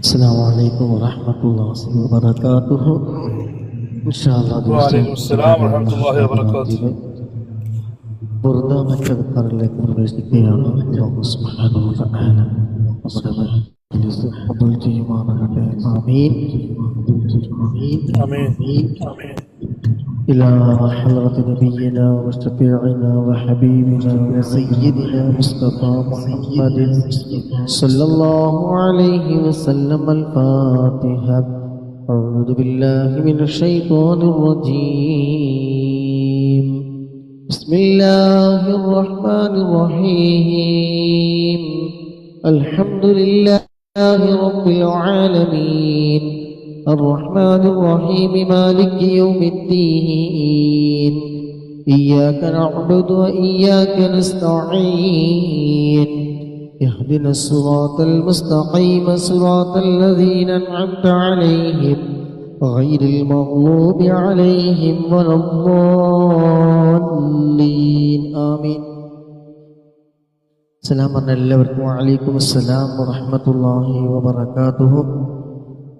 السلام عليكم ورحمة الله وبركاته. إن شاء الله وعليكم السلام ورحمة الله وبركاته. ബുർദ മറ്റക്കാരിലേക്ക് പ്രവേശിക്കുകയാണ്. അല്ലാഹു സുബ്ഹാനഹു വ തആല നമ്മുടെ മജ്‌ലിസ് ഖബൂൽ ചെയ്യുമാറാകട്ടെ. ആമീൻ آمين آمين. إلى حضرة نبينا وشفيعنا وحبيبنا وسيدنا مصطفى محمد صلى الله عليه وسلم. الفاتحة. أعوذ بالله من الشيطان الرجيم. بسم الله الرحمن الرحيم. الحمد لله رب العالمين الرحمن الرحيم مالك يوم الدين. إياك نعبد وإياك نستعين. اهدنا الصراط المستقيم صراط الذين أنعمت عليهم غير المغضوب عليهم ولا الضالين. آمين. السلام عليكم وعليكم السلام ورحمة الله وبركاته.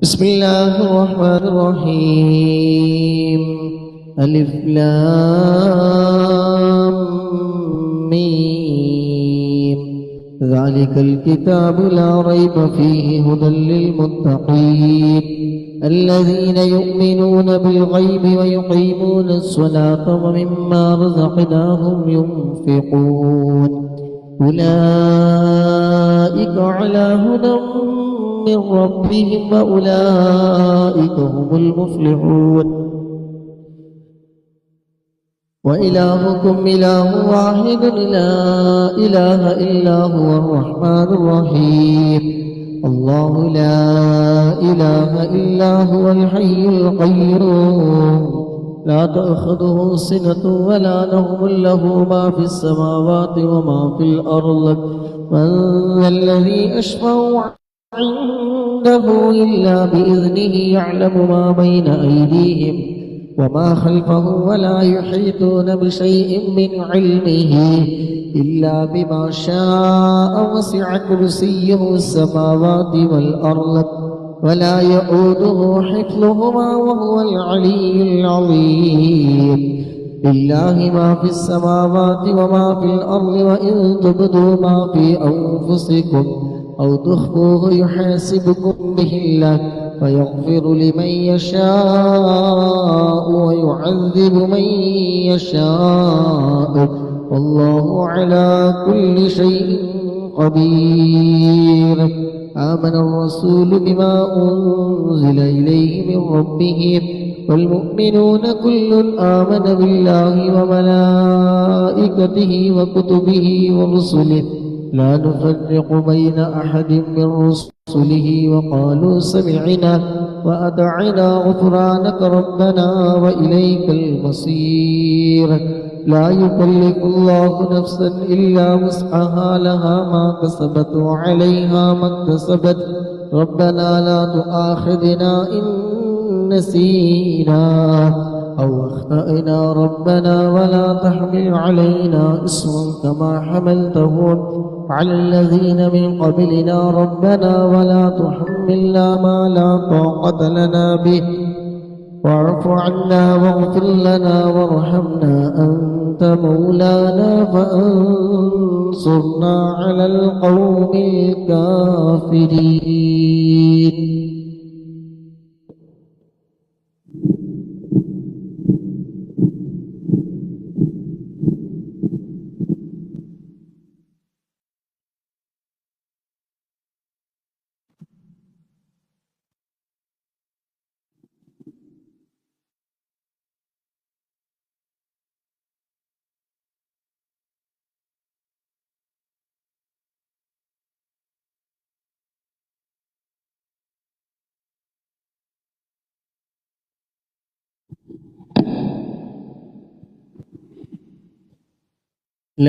بسم الله الرحمن الرحيم. ألف لام ميم. ذلك الكتاب لا ريب فيه هدى للمتقين الذين يؤمنون بالغيب ويقيمون الصلاة ومما رزقناهم ينفقون أولئك على هدى من ربهم وأولئك هم المفلحون. وإلهكم إله واحد لا إله إلا هو الرحمن الرحيم. الله لا إله إلا هو الحي القيوم لا تأخذه سنة ولا نوم له ما في السماوات وما في الأرض. من ذا الذي يشفع عنده إلا بإذنه يعلم ما بين أيديهم وما خلفهم ولا يحيطون بشيء من علمه إلا بما شاء. وسع كرسيه السماوات والأرض ولا يؤوده حفظهما وهو العلي العظيم. لله ما في السماوات وما في الأرض وإن تبدوا ما في أنفسكم أو تخفوه يحاسبكم به الله فيغفر لمن يشاء ويعذب من يشاء والله على كل شيء قدير. آمن الرسول بما أنزل إليه من ربه والمؤمنون كل آمن بالله وملائكته وكتبه ورسله لا نفرق بين أحد من رسله وقالوا سمعنا وأطعنا غفرانك ربنا وإليك المصير. لا يكلف الله نفسا إلا وسعها لها ما كسبت وعليها ما اكتسبت. ربنا لا تؤاخذنا إن نسينا أو أخطأنا ربنا ولا تحمل علينا إصرا كما حملته على الذين من قبلنا ربنا ولا تحملنا ما لا طاقة لنا به واعف عنا واغفر لنا وارحمنا أنت مولانا فانصرنا على القوم الكافرين.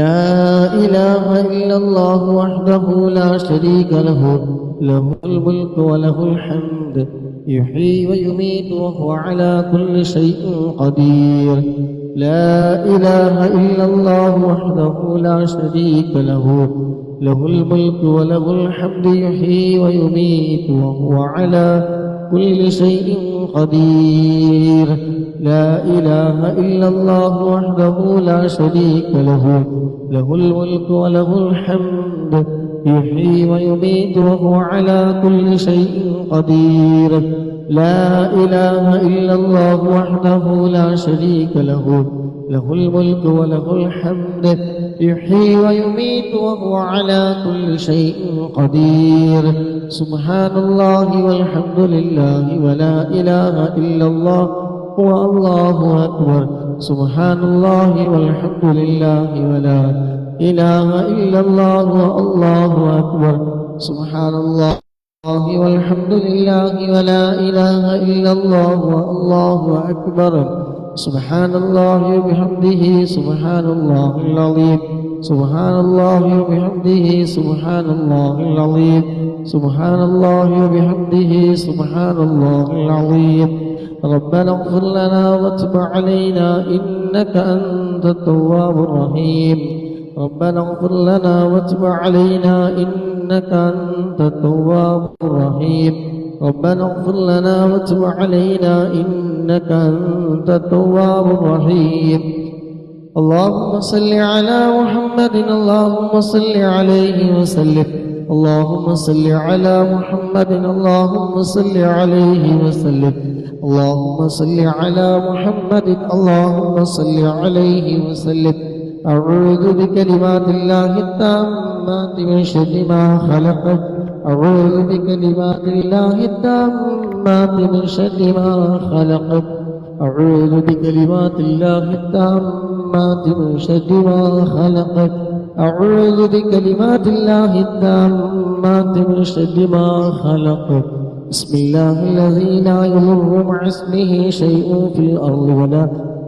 لا إله إلا الله وحده لا شريك له له الملك وله الحمد يحيي ويميت وهو على كل شيء قدير. لا إله إلا الله وحده لا شريك له، له الملك وله الحمد يحيي ويميت وهو على كل شيء قدير. لا إله إلا الله وحده لا شريك له، له الملك وله الحمد يحيي ويميت وهو على كل شيء قدير. لا إله إلا الله وحده لا شريك له، له الملك وله الحمد يحيي ويميت وهو على كل شيء قدير. سبحان الله والحمد لله ولا إله إلا الله والله أكبر. سبحان الله والحمد لله ولا إله إلا الله والله أكبر. سبحان الله والحمد لله ولا إله إلا الله والله أكبر. سبحان الله وبحمده سبحان الله العظيم. سبحان الله وبحمده سبحان الله العظيم. سبحان الله وبحمده سبحان الله العظيم. ربنا اغفر لنا وتب علينا إنك أنت التواب الرحيم. ربنا اغفر لنا وتب علينا إنك أنت التواب الرحيم. ربنا اغفر لنا وتب علينا إنك أنت التواب الرحيم. اللهم صل على محمد. اللهم صل عليه وسلم. اللهم صل على محمد. اللهم صل عليه وسلم. اللهم صل على محمد. اللهم صل عليه وسلم. أعوذ بكلمات الله التامات من شر ما خلق. أعوذ بكلمات الله التامات من شر ما خلق. أعوذ بكلمات الله التامات من شر ما خلق. أعوذ بكلمات الله التامات من شر ما خلق. بسم الله الذي لا يضر مع اسمه شيء في الأرض ولا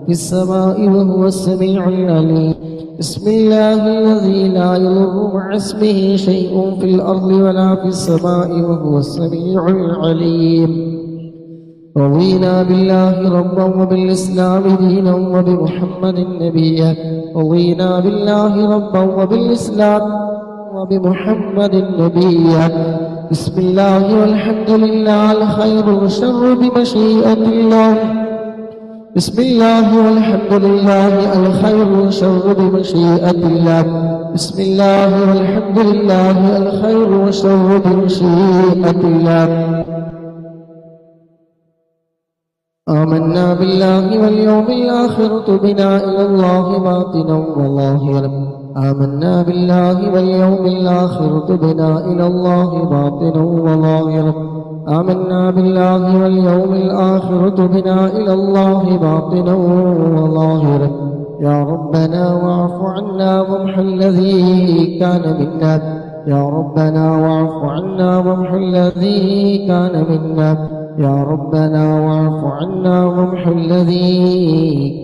في السماء وهو السميع العليم. بسم الله الذي لا يضر مع اسمه شيء في الأرض ولا في السماء وهو السميع العليم. رضينا بالله ربا وبالإسلام دينا وبمحمد نبيا. رضينا بالله ربا وبالإسلام وبمحمد نبيا. بسم الله والحمد لله الخير والشر بمشيئة الله. بسم الله والحمد لله الخير والشر بمشيئة الله. بسم الله والحمد لله الخير والشر بمشيئة الله. آمنا بالله واليوم الآخر تبنا إلى الله باطنا وظاهرا. آمنا بالله واليوم الآخر تبنا إلى الله باطنا وظاهرا. آمنا بالله واليوم الآخر تبنا إلى الله باطنا وظاهرا. يا ربنا واعف عنا وامح الذي كان منا. يا ربنا واعف عنا وامح الذي كان منا. يا ربنا واعف عنا وامح الذي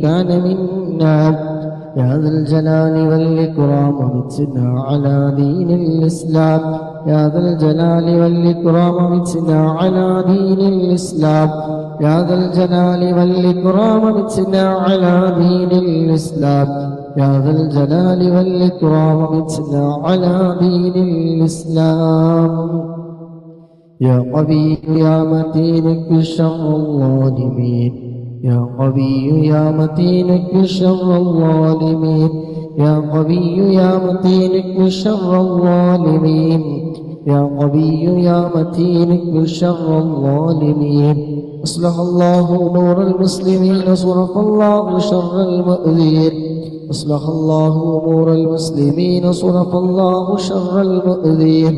كان منا. يا ذا الجلال والإكرام متنا على دين الإسلام. يا ذا الجلال والإكرام متنا على دين الإسلام. يا ذا الجلال والإكرام متنا على دين الإسلام. يا ذا الجلال والإكرام متنا على دين الإسلام. يا قوي يا متين اكف شر الظالمين. يا قوي يا متين اكف شر الظالمين. يا قوي يا متين اكف شر الظالمين. يا قوي يا متين اكف شر الظالمين. أصلح الله نور المسلمين. صرف الله شر المؤذين. أصلح الله أمور المسلمين. صرف الله شر المؤذين.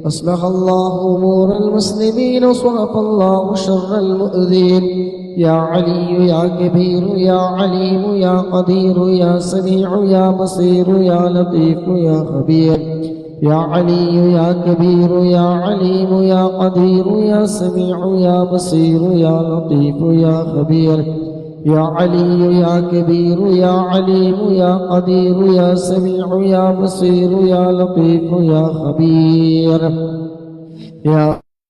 أصلح الله أمور المسلمين. صرف الله شر المؤذين. يا علي يا كبير يا عليم يا قدير يا سميع يا بصير يا لطيف يا خبير. يا علي يا كبير يا عليم يا قدير يا سميع يا بصير يا لطيف يا خبير. يا علي يا كبير يا عليم يا قدير يا سميع يا بصير يا لطيف يا خبير. يا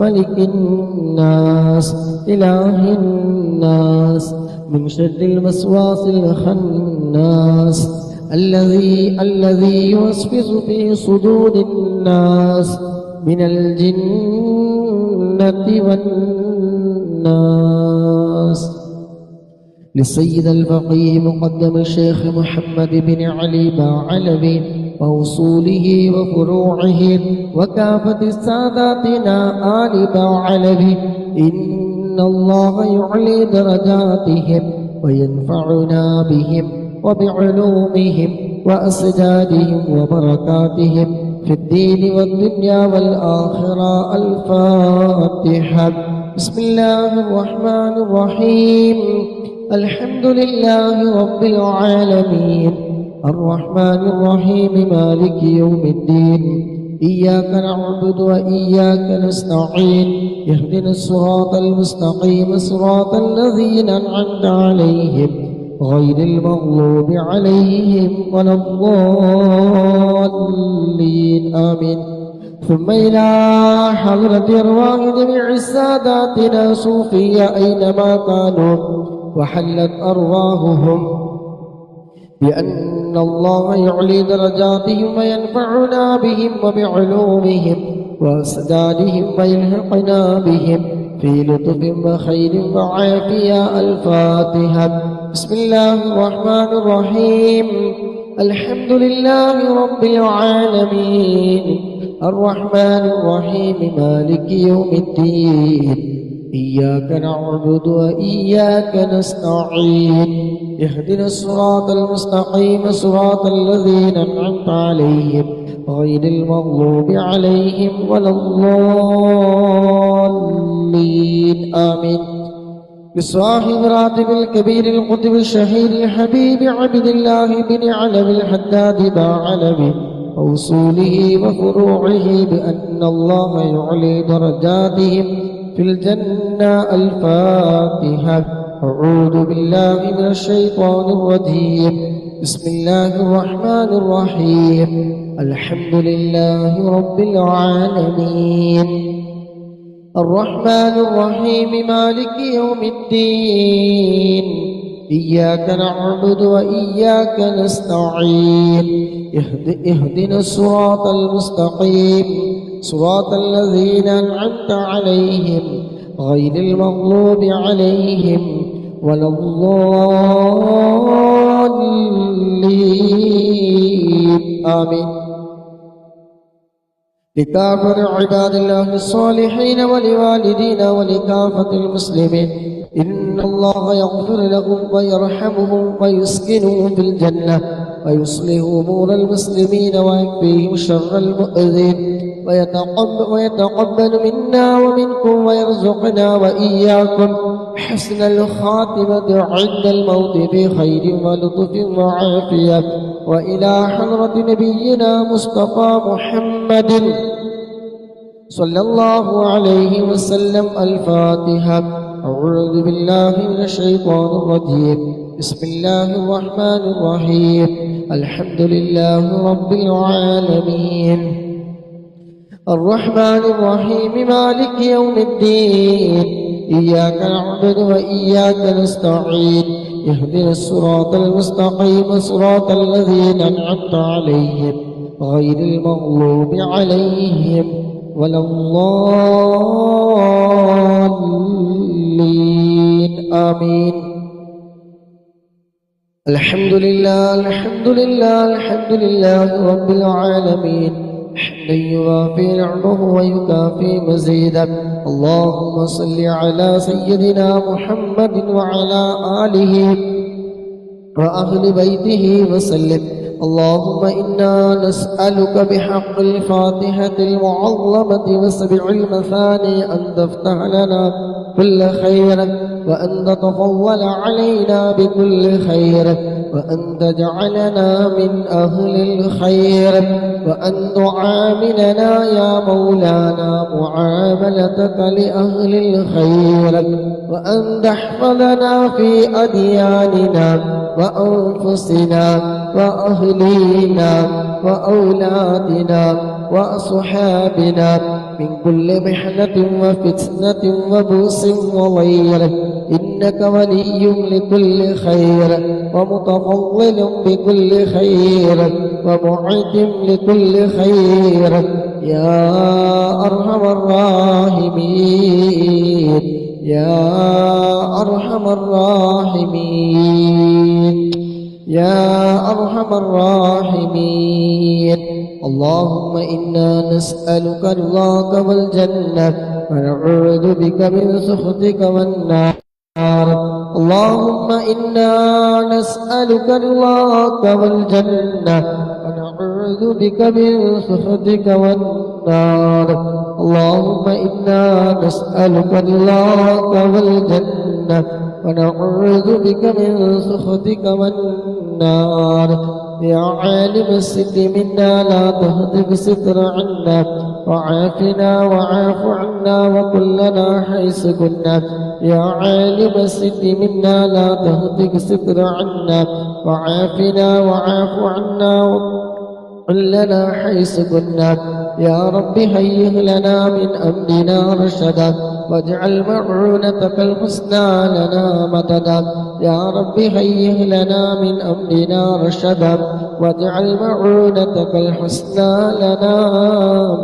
ملك الناس إله الناس من شر الوسواس الخناس الذي يوسوس في صدور الناس من الجنة والناس. للسيد الفقيه مقدم الشيخ محمد بن علي باعلبي وأصوله وفروعه وكافة ساداتنا آل باعلبي إن الله يعلي درجاتهم وينفعنا بهم وبعلومهم وأسجادهم وبركاتهم في الدين والدنيا والآخرة. الفاتحة. بسم الله الرحمن الرحيم. الحمد لله رب العالمين الرحمن الرحيم مالك يوم الدين إياك نعبد وإياك نستعين اهدنا الصراط المستقيم صراط الذين أنعمت عليهم غير المغضوب عليهم ولا الضالين آمين. ثم إلى حضرة أرواح جميع ساداتنا صوفية أينما كانوا وحلت أرواحهم بأن الله يعلي درجاتهم وينفعنا بهم وبعلومهم وأسدادهم ويلحقنا بهم في لطف وخير وعافية. الفاتحة. بسم الله الرحمن الرحيم. الحمد لله رب العالمين الرحمن الرحيم مالك يوم الدين إياك نعبد وإياك نستعين اهدنا الصراط المستقيم صراط الذين أنعمت عليهم غير المغضوب عليهم ولا الضالين آمين. بصاحب راتب الكبير القطب الشهير الحبيب عبد الله بن علوي الحداد باعلبي وأصوله وفروعه بأن الله يعلي درجاتهم في الجنة. الفاتحة. أعوذ بالله من الشيطان الرجيم. بسم الله الرحمن الرحيم. الحمد لله رب العالمين الرحمن الرحيم مالك يوم الدين إياك نعبد وإياك نستعين اهدنا الصراط المستقيم صراط الذين أنعمت عليهم غير المغضوب عليهم ولا الضالين آمين. لكافة عباد الله الصالحين ولوالدينا ولكافة المسلمين إن الله يغفر لهم ويرحمهم ويسكنهم في الجنة ويصلح أمور المسلمين ويكفيهم شر المؤذين ويتقبل منا ومنكم ويرزقنا وإياكم حسن الخاتمة عند الموت بخير ولطف وعافية. وإلى حضرة نبينا مصطفى محمد صلى الله عليه وسلم. الفاتحة. أعوذ بالله من الشيطان الرجيم. بسم الله الرحمن الرحيم. الحمد لله رب العالمين الرحمن الرحيم مالك يوم الدين إياك نعبد وإياك نستعين اهدنا الصراط المستقيم صراط الذين أنعمت عليهم غير المغضوب عليهم ولا الضالين آمين. الحمد لله الحمد لله الحمد لله رب العالمين حمدا يوافي نعمه ويكافي مزيدا. اللهم صل على سيدنا محمد وعلى آله وأهل بيته وسلم. اللهم إنا نسألك بحق الفاتحة المعظمة وسبع المثاني أن تفتح لنا كل خير وأن تتفضل علينا بكل خير وأن تجعلنا من أهل الخير وأن تعاملنا يا مولانا معاملتك لأهل الخير وأن تحفظنا في أدياننا وأنفسنا وأهلينا وأولادنا وأصحابنا من كل محنة وفتنة وبؤس وضير إنك ولي لكل خير ومتفضل بكل خير ومعتم لكل خير يا أرحم الراحمين يا أرحم الراحمين يا أرحم الراحمين اللهم إنا نسألك رضاك والجنة ونعوذ بك من سخطك والنار اللهم إنا نسألك رضاك والجنة ونعوذ بك من سخطك والنار اللهم إنا نسألك رضاك والجنة ونعوذ بك من سخطك والنار يا عالم الستر منا لا تهتك ستر عنا وعافنا وعاف عنا وكلنا حيث كنا يا عالم الستر منا لا تهتك ستر عنا وعافنا وعاف عنا كلنا حيث كنا يا رب هيئ لنا من أمرنا رشدا واجعل معونتك الحسنى لنا مددا يا رب هيئ لنا من أمرنا رشدا واجعل معونتك الحسنى لنا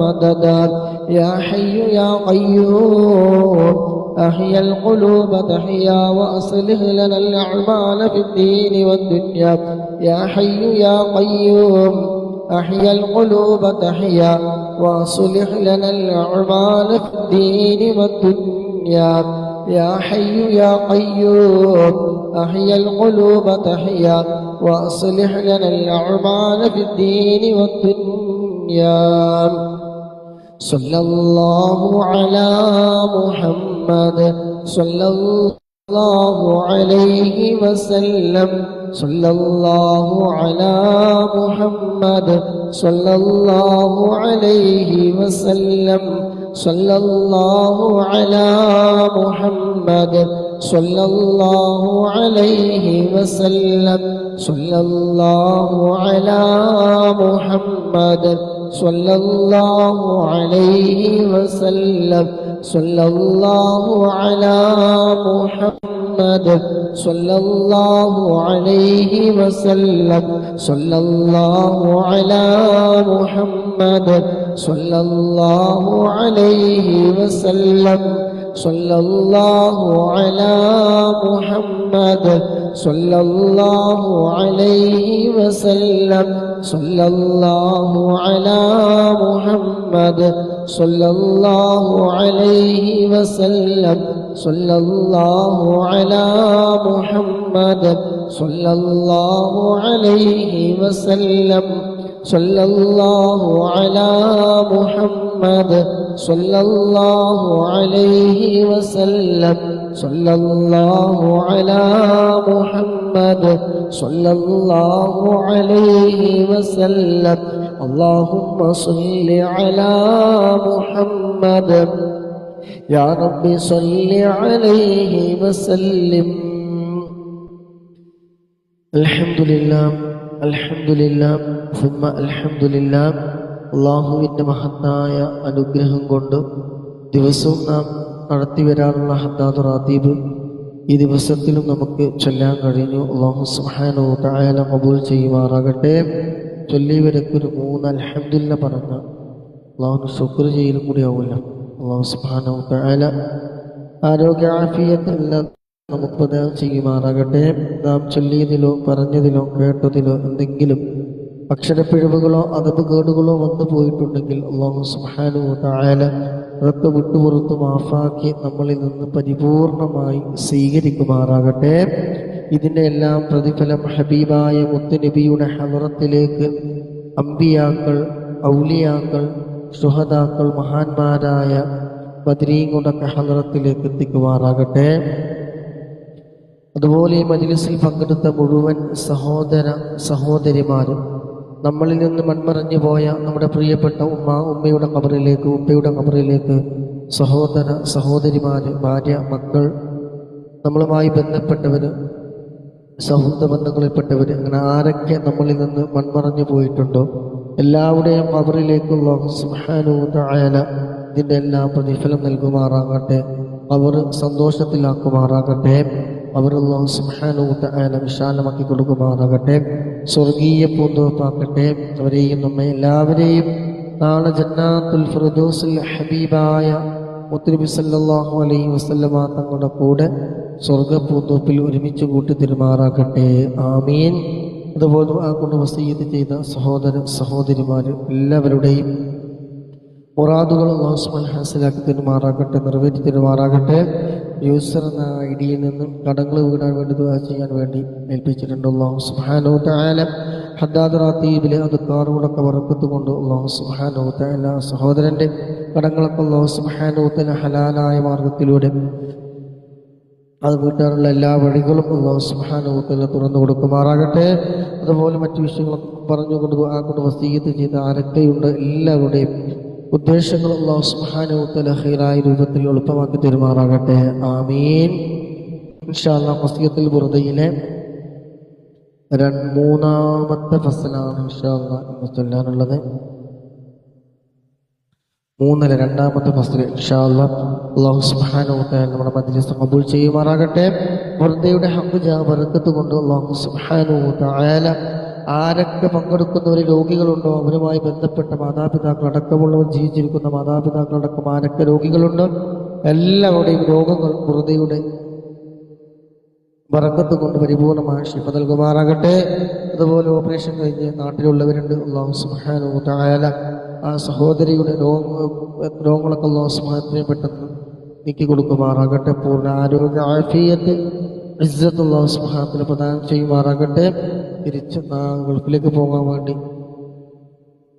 مددا يا حي يا قيوم أحيا القلوب تحيا وأصلح لنا الأعمال في الدين والدنيا يا حي يا قيوم أحيا القلوب تحيا وأصلح لنا الأعمال في الدين والدنيا يا حي يا قيوم أحيا القلوب تحيا وأصلح لنا الأعمال في الدين والدنيا صلى الله على محمد صلى الله عليه وسلم صلى الله على محمد صلى الله عليه وسلم صلى الله على محمد صلى الله عليه وسلم صلى الله على محمد صلى الله عليه وسلم صلى الله على محمد صلى الله عليه وسلم صلى الله على محمد صلى الله عليه وسلم صلى الله على محمد صلى الله عليه وسلم صلى الله على محمد صلى الله عليه وسلم صلى الله على محمد صلى الله عليه وسلم صلى الله على محمد صلى الله عليه وسلم صلى الله على محمد صلى الله عليه وسلم اللهم صل على محمد يا رب صل عليه وسلم الحمد لله الحمد لله ثم الحمد لله അള്ളാഹുവിൻ്റെ മഹത്തായ അനുഗ്രഹം കൊണ്ട് ദിവസവും നാം നടത്തി വരാറുള്ള ഹദ്ദാദ് റാത്തീബ് ഈ ദിവസത്തിലും നമുക്ക് ചൊല്ലാൻ കഴിഞ്ഞു. അള്ളാഹു സുബ്ഹാനഹു വ തആല ഖബൂൽ ചെയ്യുമാറാകട്ടെ. ചൊല്ലിയവരൊക്കെ ഒരു 3 അൽഹംദുലില്ലാ പറഞ്ഞ അള്ളാഹുവിന് ശുക്ർ ചെയ്യലും കൂടി ആവുമല്ലോ. അള്ളാഹു സുബ്ഹാനഹു വ തആല ആരോഗ്യ ആഫിയത്ത് എല്ലാം നമുക്ക് പ്രദാനം ചെയ്യുമാറാകട്ടെ. നാം ചൊല്ലിയതിലോ പറഞ്ഞതിലോ കേട്ടതിലോ എന്തെങ്കിലും അക്ഷരപ്പിഴവുകളോ അദബ് കേടുകളോ വന്നു പോയിട്ടുണ്ടെങ്കിൽ അല്ലാഹു സുബ്ഹാനഹു വ തആല അതൊക്കെ വിട്ടുപുറത്ത് മാഫാക്കി നമ്മളിൽ നിന്ന് പരിപൂർണമായി സ്വീകരിക്കുമാറാകട്ടെ. ഇതിൻ്റെ എല്ലാം പ്രതിഫലം ഹബീബായ മുത്തുനബിയുടെ ഹളറത്തിലേക്ക് അമ്പിയാക്കൾ, ഔലിയാക്കൾ, ശുഹദാക്കൾ, മഹാന്മാരായ ബദരീങ്ങളുടെ ഹളറത്തിലേക്ക് എത്തിക്കുമാറാകട്ടെ. അതുപോലെ ഈ മജ്ലിസിൽ പങ്കെടുത്ത മുഴുവൻ സഹോദര സഹോദരിമാരും, നമ്മളിൽ നിന്ന് മൺമറഞ്ഞു പോയ നമ്മുടെ പ്രിയപ്പെട്ട ഉമ്മയുടെ ഖബറിലേക്ക്, ഉപ്പയുടെ ഖബറിലേക്ക്, സഹോദര സഹോദരിമാര്, ഭാര്യ, മക്കൾ, നമ്മളുമായി ബന്ധപ്പെട്ടവർ, സൗഹൃദ ബന്ധങ്ങളിൽപ്പെട്ടവർ, അങ്ങനെ ആരൊക്കെ നമ്മളിൽ നിന്ന് മൺമറഞ്ഞു പോയിട്ടുണ്ടോ എല്ലാവരുടെയും ഖബറിലേക്ക് അല്ലാഹു സുബ്ഹാനഹു വ തആല ഇതിൻ്റെ എല്ലാം പ്രതിഫലം നൽകുമാറാകട്ടെ, അവർ സന്തോഷത്തിലാക്കുമാറാകട്ടെ, അവർ അല്ലാഹു സുബ്ഹാനഹു വ തആല വിശാലമാക്കി കൊടുക്കുമാറാകട്ടെ, സ്വർഗീയ പൂന്തോപ്പാക്കട്ടെ. അവരെയും നമ്മെ എല്ലാവരെയും നാളെ ജന്നാത്തുൽ ഫിർദൗസിൽ ഹബീബായ മുത്തുനബി സല്ലല്ലാഹു അലൈഹി വസല്ലമ തങ്ങളുടെ കൂടെ സ്വർഗപ്പൂന്തോപ്പിൽ ഒരുമിച്ച് കൂട്ടി തിരുമാറാകട്ടെ. ആമീൻ. അതുപോലെ ആ കൊണ്ട് വസീയത്ത് ചെയ്ത സഹോദര സഹോദരിമാർ എല്ലാവരുടെയും മുറാദുകൾ അല്ലാഹു സുബ്ഹാനഹു ഹാസിലാക്കി തിരുമാറാകട്ടെ, നിറവേറ്റി തിരുമാറാകട്ടെ. യൂസർ എന്ന ഐഡിയിൽ നിന്നും കടങ്ങൾ വീടാൻ വേണ്ടി ദുആ ചെയ്യാൻ വേണ്ടി ഏൽപ്പിച്ചിട്ടുണ്ട്. അല്ലാഹു സുബ്ഹാനഹു തആല ഹദ്ദാദ് റാത്തീബിലെ അദ്കാറുകളൊക്കെ ബറക്കത്ത് കൊണ്ട് അല്ലാഹു സുബ്ഹാനഹു തആല സഹോദരൻ്റെ കടങ്ങളൊക്കെ അല്ലാഹു സുബ്ഹാനഹു തആല ഹലാലായ മാർഗത്തിലൂടെ അത് വീട്ടാനുള്ള എല്ലാ വഴികളും അല്ലാഹു സുബ്ഹാനഹു തആല തുറന്നു കൊടുക്കുമാറാകട്ടെ. അതുപോലെ മറ്റു വിഷയങ്ങളൊക്കെ പറഞ്ഞുകൊണ്ട് ആ കൊണ്ട് വസീയത്ത് ചെയ്ത ആരൊക്കെയുണ്ട് എല്ലാവരുടെയും ഉദ്ദേശങ്ങൾ അല്ലാഹു സുബ്ഹാനഹു തആല ഖൈറായ രൂപത്തിൽ എളുപ്പമാക്കി തരുമാറാകട്ടെ. ആമീൻ. ഇൻഷാ അല്ലാഹ് വസിയത്തുൽ ബുർദയിലെ മൂന്നാമത്തെ ഫസലാണ് ഇൻഷാ അല്ലാഹ് ഇന്ന് ചൊല്ലാനുള്ളത്. രണ്ടാമത്തെ ഫസൽ ഇൻഷാ അല്ലാഹ്. അല്ലാഹു സുബ്ഹാനഹു വ തആല നമ്മുടെ മജ്ലിസ് ഖബൂൽ ചെയ്യുമാറാകട്ടെ. ബുർദയുടെ ഹഖ് ജാ ബറക്കത്ത് കൊണ്ട് അല്ലാഹു സുബ്ഹാനഹു വ തആല ആരൊക്കെ പങ്കെടുക്കുന്നവർ രോഗികളുണ്ടോ അവരുമായി ബന്ധപ്പെട്ട മാതാപിതാക്കൾ അടക്കമുള്ളവർ, ജീവിച്ചിരിക്കുന്ന മാതാപിതാക്കളടക്കം ആരൊക്കെ രോഗികളുണ്ടോ എല്ലാവരുടെയും രോഗങ്ങൾ ബുർദയുടെ ബറക്കത്ത് കൊണ്ട് പരിപൂർണമായ ശിഫ നൽകുമാറാകട്ടെ. അതുപോലെ ഓപ്പറേഷൻ കഴിഞ്ഞ് നാട്ടിലുള്ളവരുണ്ട്. അല്ലാഹു സുബ്ഹാനഹു വ തആല ആ സഹോദരിയുടെ രോഗങ്ങളൊക്കെ അല്ലാഹു സുബ്ഹാനഹു വ തആല പെട്ടെന്ന് നീക്കി കൊടുക്കുമാറാകട്ടെ. പൂർണ്ണ ആരോഗ്യ ആഫിയത്ത് ഇസ്സത്ത് അല്ലാഹു സുബ്ഹാനഹു വ തആല പ്രദാനം ചെയ്യുമാറാകട്ടെ. തിരിച്ച് ഗൾഫിലേക്ക് പോകാൻ വേണ്ടി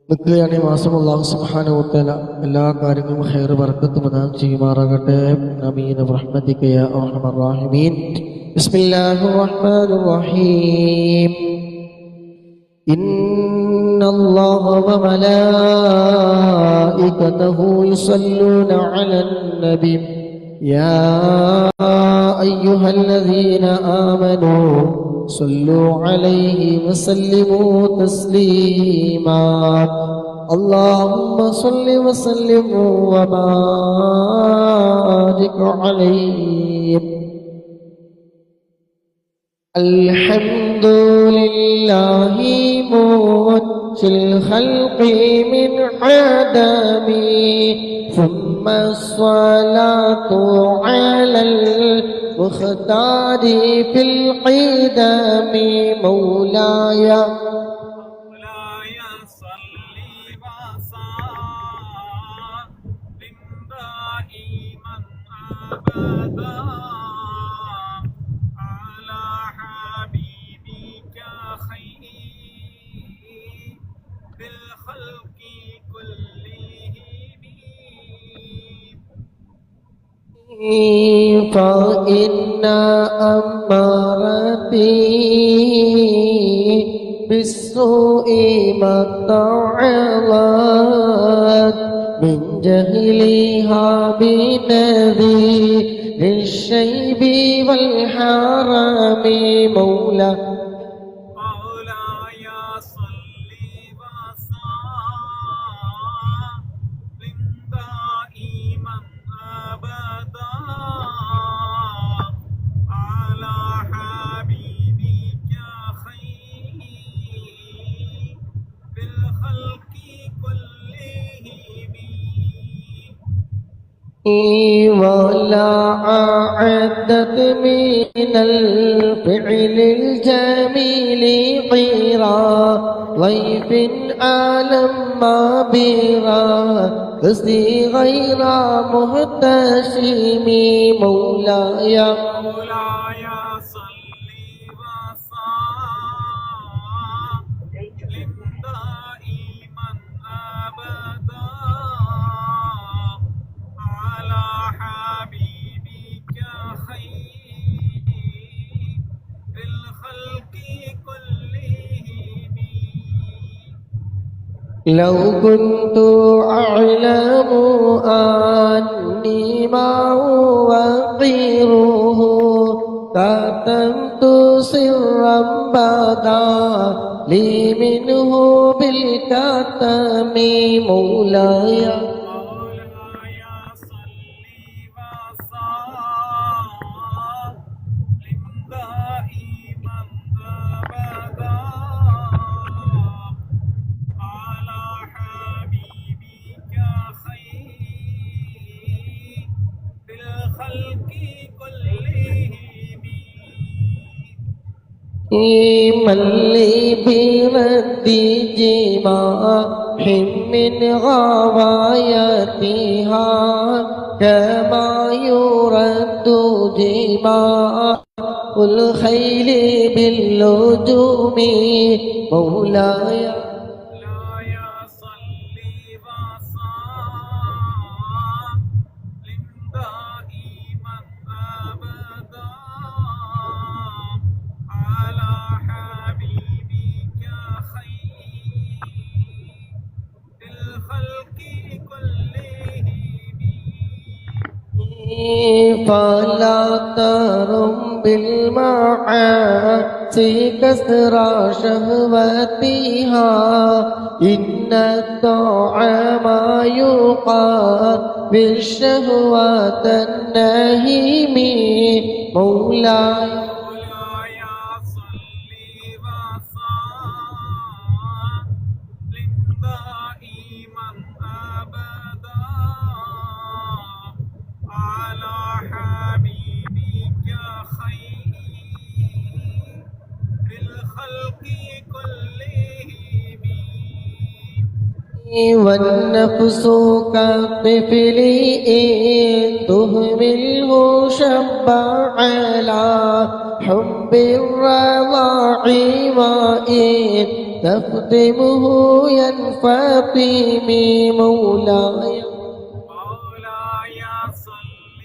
നിൽക്കുകയാണ് ഈ മാസം. അല്ലാഹു സുബ്ഹാനഹു വ തആല എല്ലാ കാര്യങ്ങളും ഖൈർ ബറക്കത്ത് പ്രദാനം ചെയ്യുമാറാകട്ടെ. ആമീൻ ബിറഹ്മതിക യാ അർഹമർ റഹീമീൻ. ബിസ്മില്ലാഹിർ റഹ്മാനിർ റഹീം. ഇന്നല്ലാഹ വ മലായികതഹു യുസല്ലൂന അലൻ നബി യാ അയ്യുഹല്ലദീന ആമനൂ صلوا عليه وسلموا تسليما اللهم صل وسلم وبارك عليه. الحمد لله منشئ الخلق من عدم ثم الصلاة على المختار في القدم مولاي صل وسلم دائما أبدا على حبيبك خير بالخلق كلهم فإن أمرتي بالسوء ما تعلت من جهلها بنذير الشيب والحرم مولاي صل وسلم دائما أبدا على حبيبك خير بالخلق كلهم ولا أعدت من الفعل الجميل غيرا ضيف ألم بغا قصدي غير محتشم مولاي صل وسلم دائما أبدا على حبيبك خير لو كنت أعلم أني ما أوقره كتمت سرا بدا لي منه بالكتم مولاي مولاي صل وسلم دائما أبدا على حبيبك خير الخلق كلهم من لي برد جماح من غوايتها كما يرد جماح الخيل باللجوم مولاي مولاي صل وسلم دائما أبدا على حبيبك خير الخلق كلهم فلا ترم بالمعاصي كسر شهوتها إن الطعام يقابل الشهوة النهيم مولاي مولاي صل وسلم دائما أبدا على حبيبك خير الخلق كلهم والنفس كالطفل إن تهمله شب على حب الرضاع وإن تخدمه ينفطم مولاي مولاي صل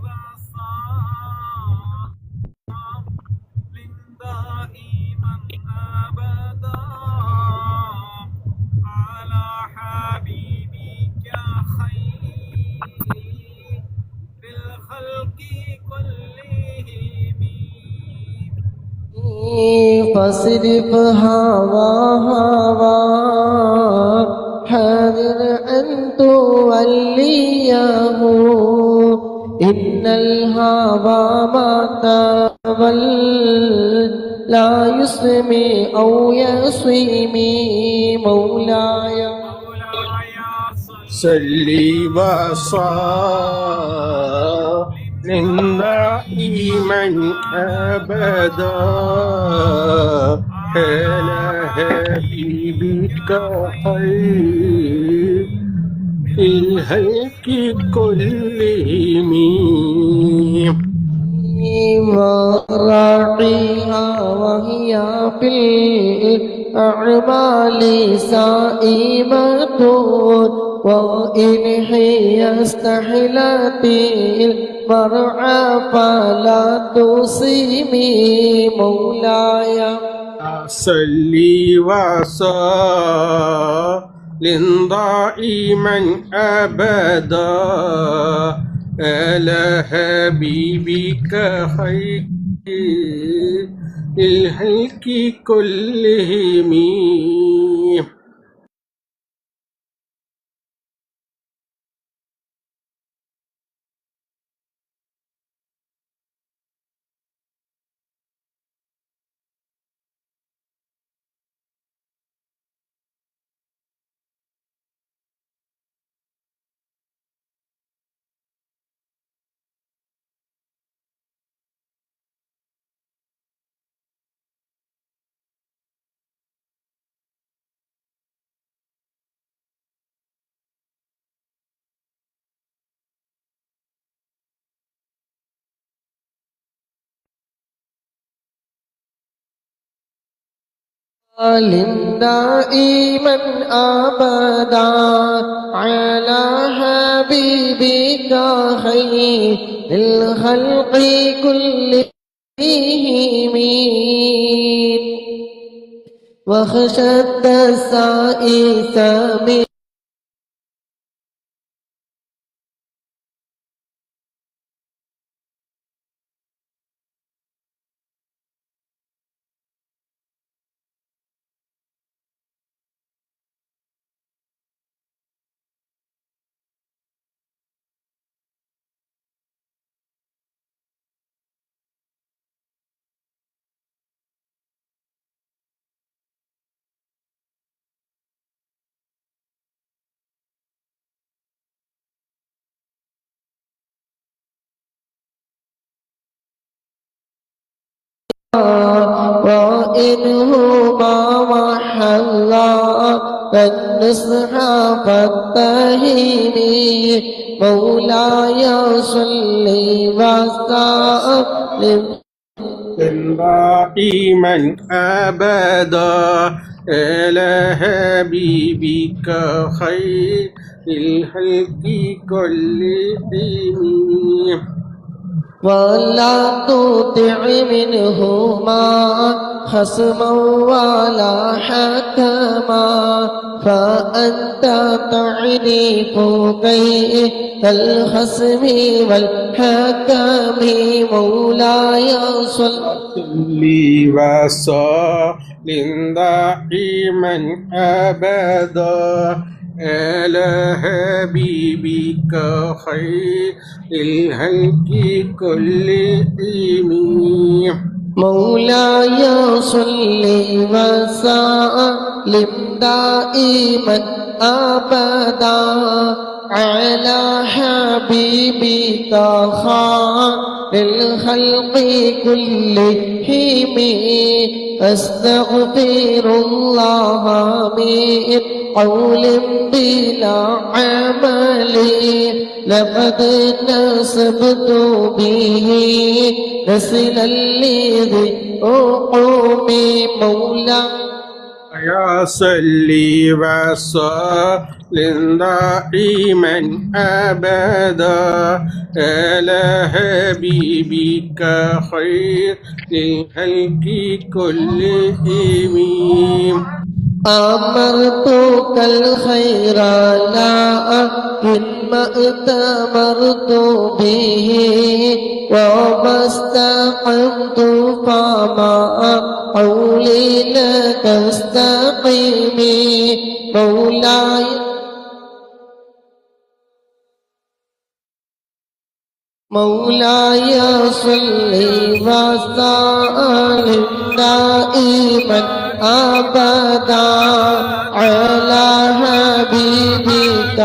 وسلم دائما أبدا على حبيبك خير الخلق كلهم فاصرف هوى حاذر أن توليه إن الهوى ما تولى لا يسمي أو يسويمي مولاي مولاي صل وسلم دائما أبدا على حبيبك خير الخلق كلهم وراعيها وهي في الأعمال سائمة وإن هي استحلت المرعى فلا تصيمي مولاي صل وسلم دائما أبدا على حبيبك خير الخلق كلهم سلم دائما أبدا على حبيبك خير الخلق كلهم واخشى الدسائس من وإنهما محلا فالنصح فاتهمي مولاي صل وسلم دائما أبدا على حبيبك خير الخلق كلهم ولا تطع منهما خصما ولا حكما فأنت تعرف كيف الخصم والحكم مولاي صل وسلم دائما أبدا على حبيبك خير الخلق كلهم مولاي صل وسلم دائما أبدا على حبيبك خير الخلق كلهم أستغفر الله من قول بلا عمل لقد نسبت به نسلا لذي أقوم مولاي يا صلي وسلم دائما أبدا على حبيبك خير الخلق كلهم أمرتك الخير لكن ما ائتمرت به وما استقمت فما قولي لك استقيمي مولاي صل وسلم دائما أبدا على حبيبك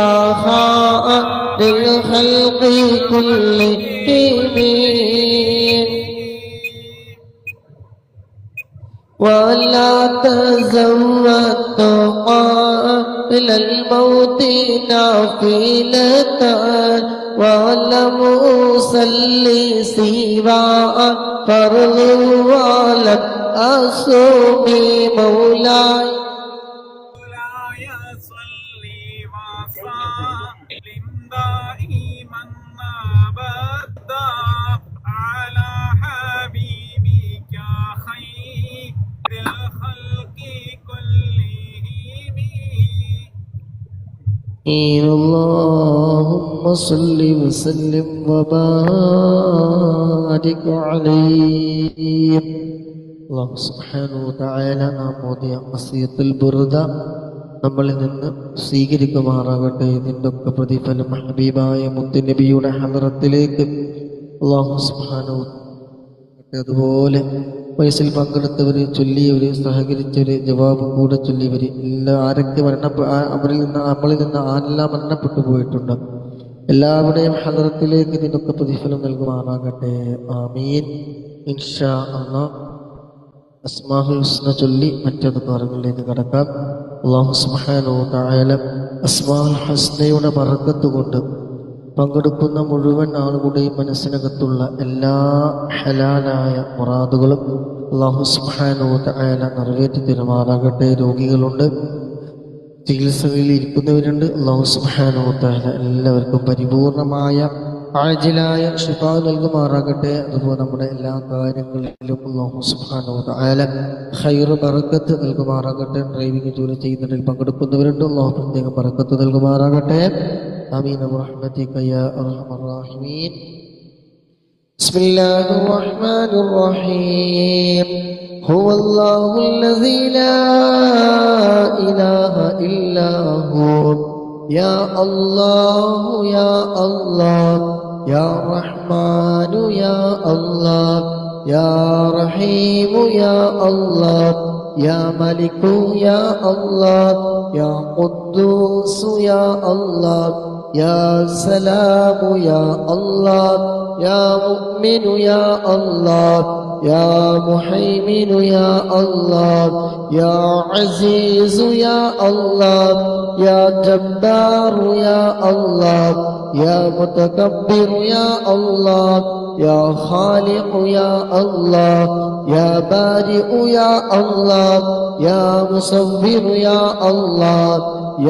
خير الخلق كلهم ولا تزودت قبل الموت نافلة ولم أصلي سوى فرض ولم أصوم مولاي صل وسلم دائما أبدا على حبيبك خير الخلق كلهم اللهم صل وسلم وبارك عليه അല്ലാഹു സുബ്ഹാനഹു വതആല നാം ഓതിയ ഖസീദത്തുൽ ബുർദ നമ്മളിൽ നിന്ന് സ്വീകരിക്കുമാറാകട്ടെ. ഇതിൻ്റെ ഒക്കെ പ്രതിഫലം ഹബീബായ മുത്തുനബിയുടെ ഹദറത്തിലേക്ക് അല്ലാഹു സുബ്ഹാനഹു അതുപോലെ വയസ്സിൽ പങ്കെടുത്തവര്, ചൊല്ലിയവര്, സഹകരിച്ചവര്, ജവാബ് കൂടെ ചൊല്ലിയവര് എല്ലാ ആരൊക്കെ നമ്മളിൽ നിന്ന് ആരെല്ലാം മരണപ്പെട്ടു പോയിട്ടുണ്ട് എല്ലാവരുടെയും ഹദറത്തിലേക്ക് ഇതിനൊക്കെ പ്രതിഫലം നൽകുമാറാകട്ടെ. ആമീൻ. ഇൻഷാ അല്ലാഹ് അസ്മാഉൽ ഹുസ്ന ചൊല്ലി മറ്റു കാര്യങ്ങളിലേക്ക് കടക്കാം. അല്ലാഹു സുബ്ഹാനഹു വ തആല അസ്മാഉൽ ഹുസ്നയുടെ ബറക്കത്ത് കൊണ്ട് പങ്കെടുക്കുന്ന മുഴുവൻ ആളുകളുടെയും മനസ്സിനകത്തുള്ള എല്ലാ ഹലാലായ മുറാദുകളും അല്ലാഹു സുബ്ഹാനഹു വ തആല നിറവേറ്റി തരുമാറാകട്ടെ. രോഗികളുണ്ട്, ചികിത്സകളിൽ ഇരിക്കുന്നവരുണ്ട്. അല്ലാഹു സുബ്ഹാനഹു വ തആല എല്ലാവർക്കും പരിപൂർണമായ ആജിലായ ശിഫ നൽകുമാറാകട്ടെ. അതുപോലെ നമ്മുടെ എല്ലാ കാര്യങ്ങളിലും അല്ലാഹു സുബ്ഹാനഹു വ തആല ഖൈറ് ബറക്കത്ത് നൽകുമാറാകട്ടെ. ഡ്രൈവിംഗ് ജോലി ചെയ്യുന്നതിൽ പങ്കെടുക്കുന്നവരുണ്ട്, അല്ലാഹു പ്രത്യേകം ബറക്കത്ത് നൽകുമാറാകട്ടെ. ആമീൻ ബിറഹ്മതിക യാ അർഹമർ റഹീമീൻ. ബിസ്മില്ലാഹിർ റഹ്മാനിർ റഹീം. ഹുവല്ലാഹു അല്ലസീ ലാ ഇലാഹ ഇല്ലാ ഹു യാ അല്ലാഹു യാ അല്ലാഹ് യാ റഹ്മാനു യാ അല്ലാഹ് യാ റഹീമു യാ അല്ലാഹ് യാ മലികു യാ അല്ലാഹ് യാ ഖുദ്ദൂസു യാ അല്ലാഹ് യാ സലാമു യാ അല്ലാഹ് യാ മുഅ്മിനു യാ അല്ലാഹ് യാ മുഹൈമിനു യാ അല്ലാഹ് യാ അസീസു യാ അല്ലാഹ് യാ ജബ്ബാറു യാ അല്ലാഹ് യാ മുതകബ്ബിറു യാ അല്ലാഹ് യാ ഖാലിഖു യാ അല്ലാഹ് യാ ബാരിഉ യാ അല്ലാഹ് യാ മുസവ്വിറു യാ അല്ലാഹ്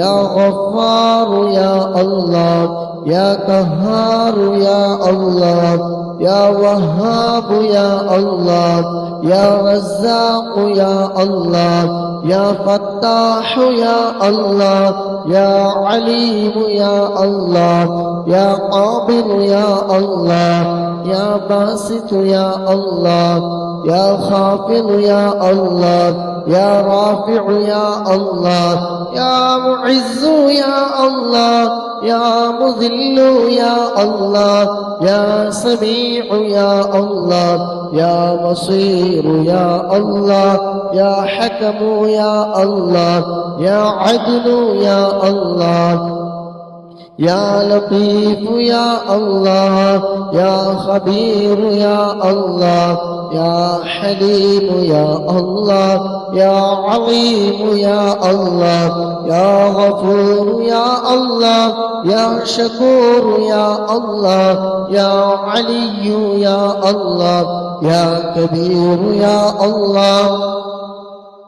യാ ഗഫാറു യാ അല്ലാഹ് യാ ഖഹാറു യാ അല്ലാഹ് യാ വഹാബു യാ അല്ലാഹ് യാ റസ്സാഖു യാ അല്ലാഹ് യാ ഫത്താഹു യാ അല്ലാഹ് യാ അലീമു യാ അല്ലാഹ് യാ ഖാബിറു യാ അല്ലാഹ് യാ ബാസിതു യാ അല്ലാഹ് യാ ഖാഫിദു യാ അല്ലാഹ് യാ റാഫിഉ യാ അല്ലാഹ് യാ മുഇസ്സു യാ അല്ലാഹ് യാ മുദില്ലു യാ അല്ലാഹ് യാ സമീഉ യാ അല്ലാഹ് യാ ബസീറു യാ അല്ലാഹ് യാ ഹകമു യാ അല്ലാഹ് യാ അദ്ലു യാ അല്ലാഹ് يا لطيف يا الله يا خبير يا الله يا حليم يا الله يا عظيم يا الله يا غفور يا الله يا شكور يا الله يا علي يا الله يا كبير يا الله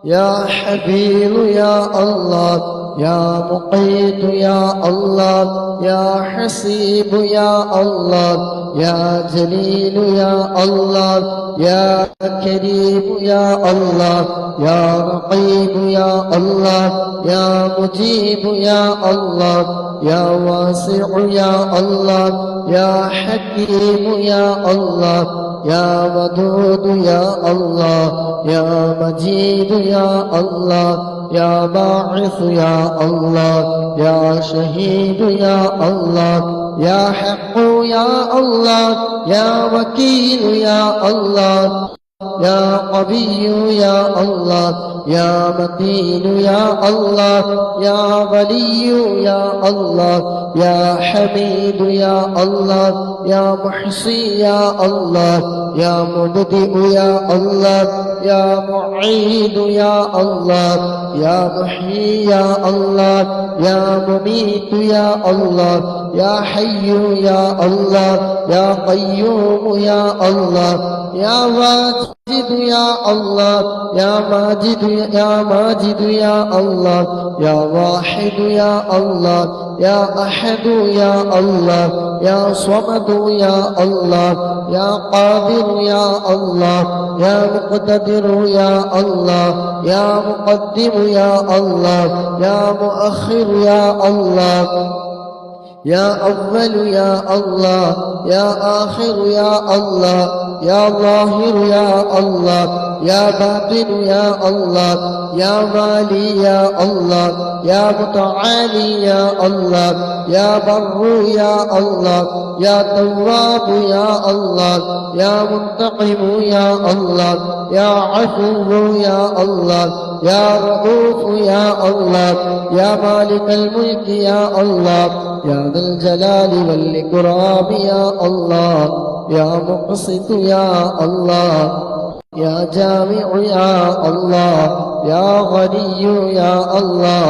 يا حبيب يا الله يا مقيت يا الله يا حسيب يا الله يا جليل يا الله يا كريم يا الله يا رقيب يا الله يا مجيب يا الله يا واسع يا الله يا حكيم يا الله يا ودود يا الله يا مجيد يا الله يا باعث يا الله يا شهيد يا الله يا حق يا الله يا وكيل يا الله يا قوي يا الله يا متين يا الله يا ولي يا الله يا حميد يا الله يا محصي يا الله يا مبدئ يا الله يا معيد يا الله يا محيي يا الله يا مميت يا الله يا حي يا الله يا قيوم يا الله يا واجد يا الله يا ماجد يا ماجد يا الله يا واحد يا الله يا أحد يا الله يا صمد يا الله يا قادر يا الله يا مقتدر يا الله يا مقدم يا الله يا مؤخر يا الله يا أول يا الله يا آخر يا الله يا ظاهر يا الله يا باطن يا الله يا والي يا الله يا متعالي يا الله يا بر يا الله يا تواب يا الله يا منتقم يا الله يا عفو يا الله يا رؤوف يا الله يا مالك الملك يا الله يا ذا الجلال والإكرام يا الله يا مقسط يا الله يا جامع يا الله يا غني يا الله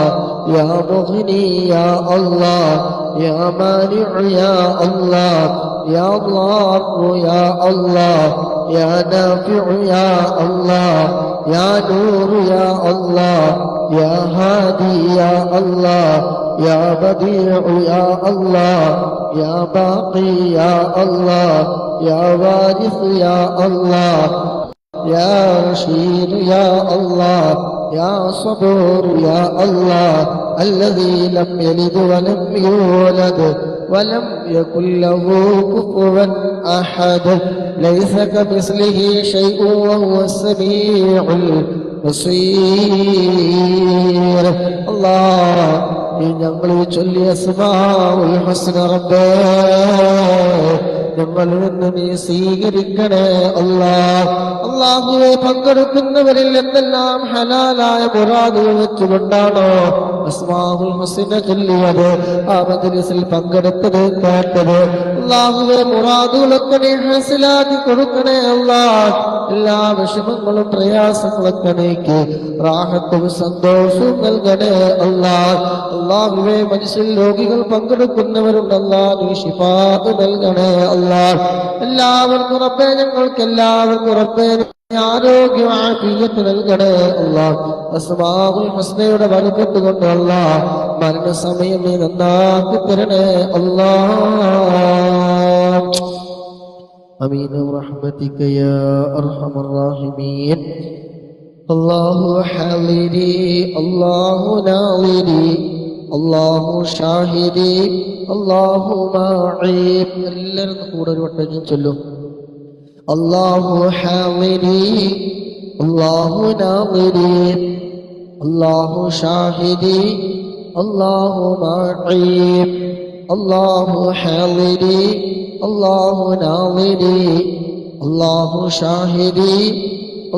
يا مغني يا الله يا مانع يا الله يا ضار يا الله يا نافع يا الله يا نور يا الله يا هادي يا الله يا بديع يا الله يا باقي يا الله يا وارث يا الله يا رشيد يا الله يا صبور يا الله الذي لم يلد ولم يولد ولم يكن له كفوا أحد ليس كمثله شيء وهو السميع البصير الله ഞങ്ങൾ ചൊല്ലിയ അസ്മാഉൽ ഹുസ്ന റബ്ബേ ഞങ്ങളിൽ നിന്ന് നീ സ്വീകരിക്കണേ അല്ലാഹ്. അല്ലാഹുവേ, പങ്കെടുക്കുന്നവരിൽ എന്തെല്ലാം ഹലാലായ മുറാദുകൾ വെച്ചുകൊണ്ടാണോ അസ്മാഉൽ ഹുസ്ന ചൊല്ലിയത്, ആ മജ്ലിസിൽ പങ്കെടുത്തത് കേട്ടത്, അല്ലാഹുവേ മുറാദുകളൊക്കെ നീ ഹാസിലാക്കി കൊടുക്കണേ അല്ലാഹ്. എല്ലാ വിഷമങ്ങളും പ്രയാസങ്ങളൊക്കെ നീക്കി റാഹത്തും സന്തോഷവും നൽകണേ അല്ലാഹ്. അല്ലാഹുവേ, മനുഷ്യൻ രോഗികൾ പങ്കെടുക്കുന്നവരുണ്ട്, അല്ലാഹ് നീ ശിഫാഅ് നൽകണേ അല്ലാഹ്. എല്ലാവർക്കും റബ്ബേ, ഞങ്ങൾക്ക് എല്ലാവർക്കും റബ്ബേ ആരോഗ്യം ആഫിയത്ത് നൽകണേ അല്ലാഹ്. അസ്മാഉൽ ഹുസ്നയുടെ ബർക്കത്ത് കൊണ്ട് അല്ലാഹ് മരണസമയം നീ നന്നാക്കി തരണേ അല്ലാഹ്. آمين برحمتك يا أرحم الراحمين. الله حاضري الله ناظري الله شاهدي الله معي. എല്ലാവരും കൂടെ ഒരു വട്ടം ചൊല്ലൂ. الله حاضري الله ناظري الله شاهدي الله معي. الله حاضري الله ناظري الله شاهدي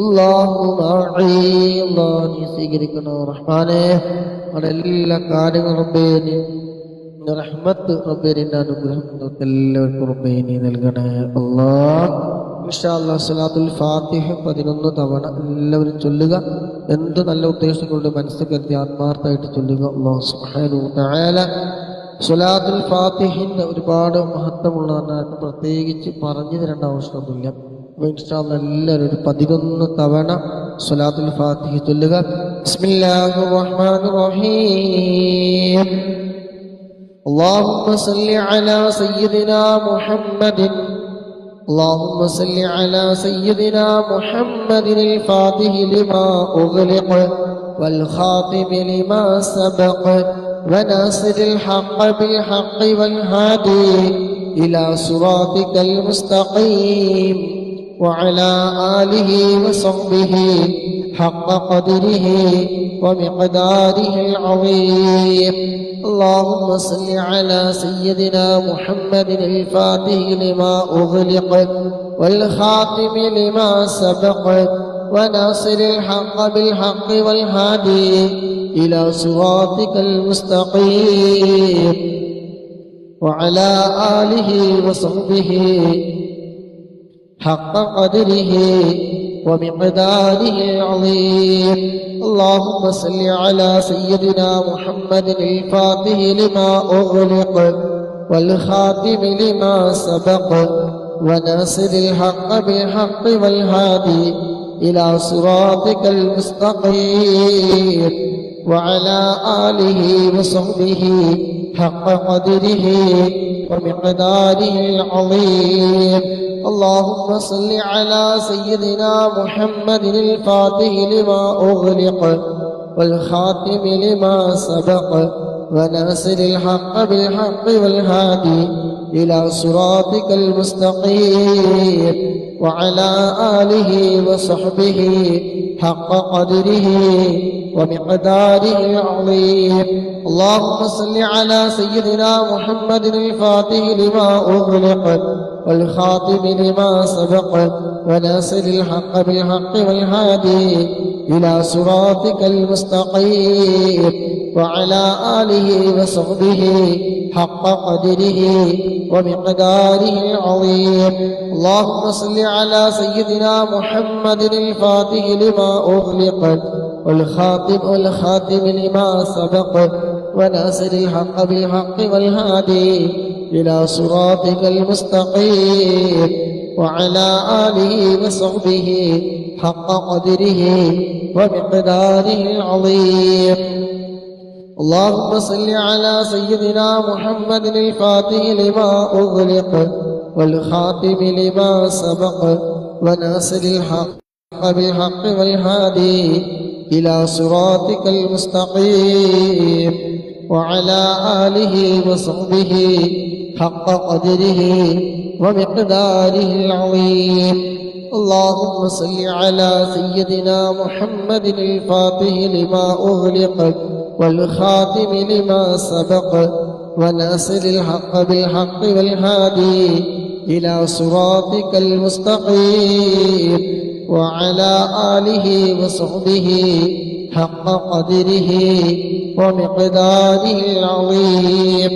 الله معي. الله നീ സ്വീകരിക്കണോ റഹ്മാനേ. അവിടെ എല്ലാ കാര്യങ്ങളും റബ്ബേ നീ റഹ്മത്ത് റബ്ബേ നിന്റെ അനുഗ്രഹം നിങ്ങൾക്ക് എല്ലാവർക്കും റബ്ബേ നീ നൽകണേ അല്ലാഹ്. ഇൻഷാ അല്ലാഹ് സ്വലാത്തുൽ ഫാത്തിഹ 11 തവണ എല്ലാവരും ചൊല്ലുക. എന്ത് നല്ല ഉദ്ദേശങ്ങളുടെ മനസ്സിൽ കരുതി ആത്മാർത്ഥമായിട്ട് ചൊല്ലുക. അല്ലാഹു സുബ്ഹാനഹു വ തആല സ്വലാത്തുൽ ഫാത്തിഹിന്റെ ഒരുപാട് മഹത്വമുള്ളതാണ്, പ്രത്യേകിച്ച് പറഞ്ഞു തരേണ്ട ആവശ്യമൊന്നുമില്ല. അപ്പോൾ ഇൻഷാ അല്ലാഹ് എല്ലാവരും ഒരു 11 തവണ സ്വലാത്തുൽ ഫാത്തിഹ ചൊല്ലുക. ബിസ്മില്ലാഹിർ റഹ്മാനിർ റഹീം. اللهم صل على سيدنا محمد اللهم صل على سيدنا محمد الفاتح لما أغلق والخاتم لما سبق وناصر الحق بالحق والهادي إلى صراطك المستقيم وعلى آله وصحبه حق قدره ومقداره العظيم. اللهم صل على سيدنا محمد الفاتح لما أغلق والخاتم لما سبق وناصر الحق بالحق والهادي إلى صراطك المستقيم وعلى آله وصحبه حق قدره ومقداره العظيم. اللهم صل على سيدنا محمد الفاتح لما أغلق والخاتم لما سبق وناصر الحق بالحق والهادي إلى صراطك المستقيم وعلى آله وصحبه حق قدره ومقداره العظيم. اللهم صل على سيدنا محمد الفاتح لما أغلق والخاتم لما سبق وناصر الحق بالحق والهادي إلى صراطك المستقيم وعلى آله وصحبه حق قدره ومقداره العظيم. اللهم صل على سيدنا محمد الفاتح لما أغلق والخاتم لما سبق وناصر الحق بالحق والهادي إلى صراطك المستقيم وعلى آله وصحبه حق قدره ومقداره العظيم. اللهم صل على سيدنا محمد الفاتح لما أغلق والخاتم لما سبق وناصر الحق بالحق والهادي إلى صراطك المستقيم وعلى آله وصحبه حق قدره ومقداره العظيم. اللهم صل على سيدنا محمد الفاتح لما أغلق والخاتم لما سبق وناصر الحق بالحق والهادي إلى صراطك المستقيم وعلى آله وصحبه حق قدره ومقداره العظيم. اللهم صل على سيدنا محمد الفاتح لما أغلق والخاتم لما سبق وناصر الحق بالحق والهادي إلى صراطك المستقيم وعلى آله وصحبه حق قدره ومقداره العظيم.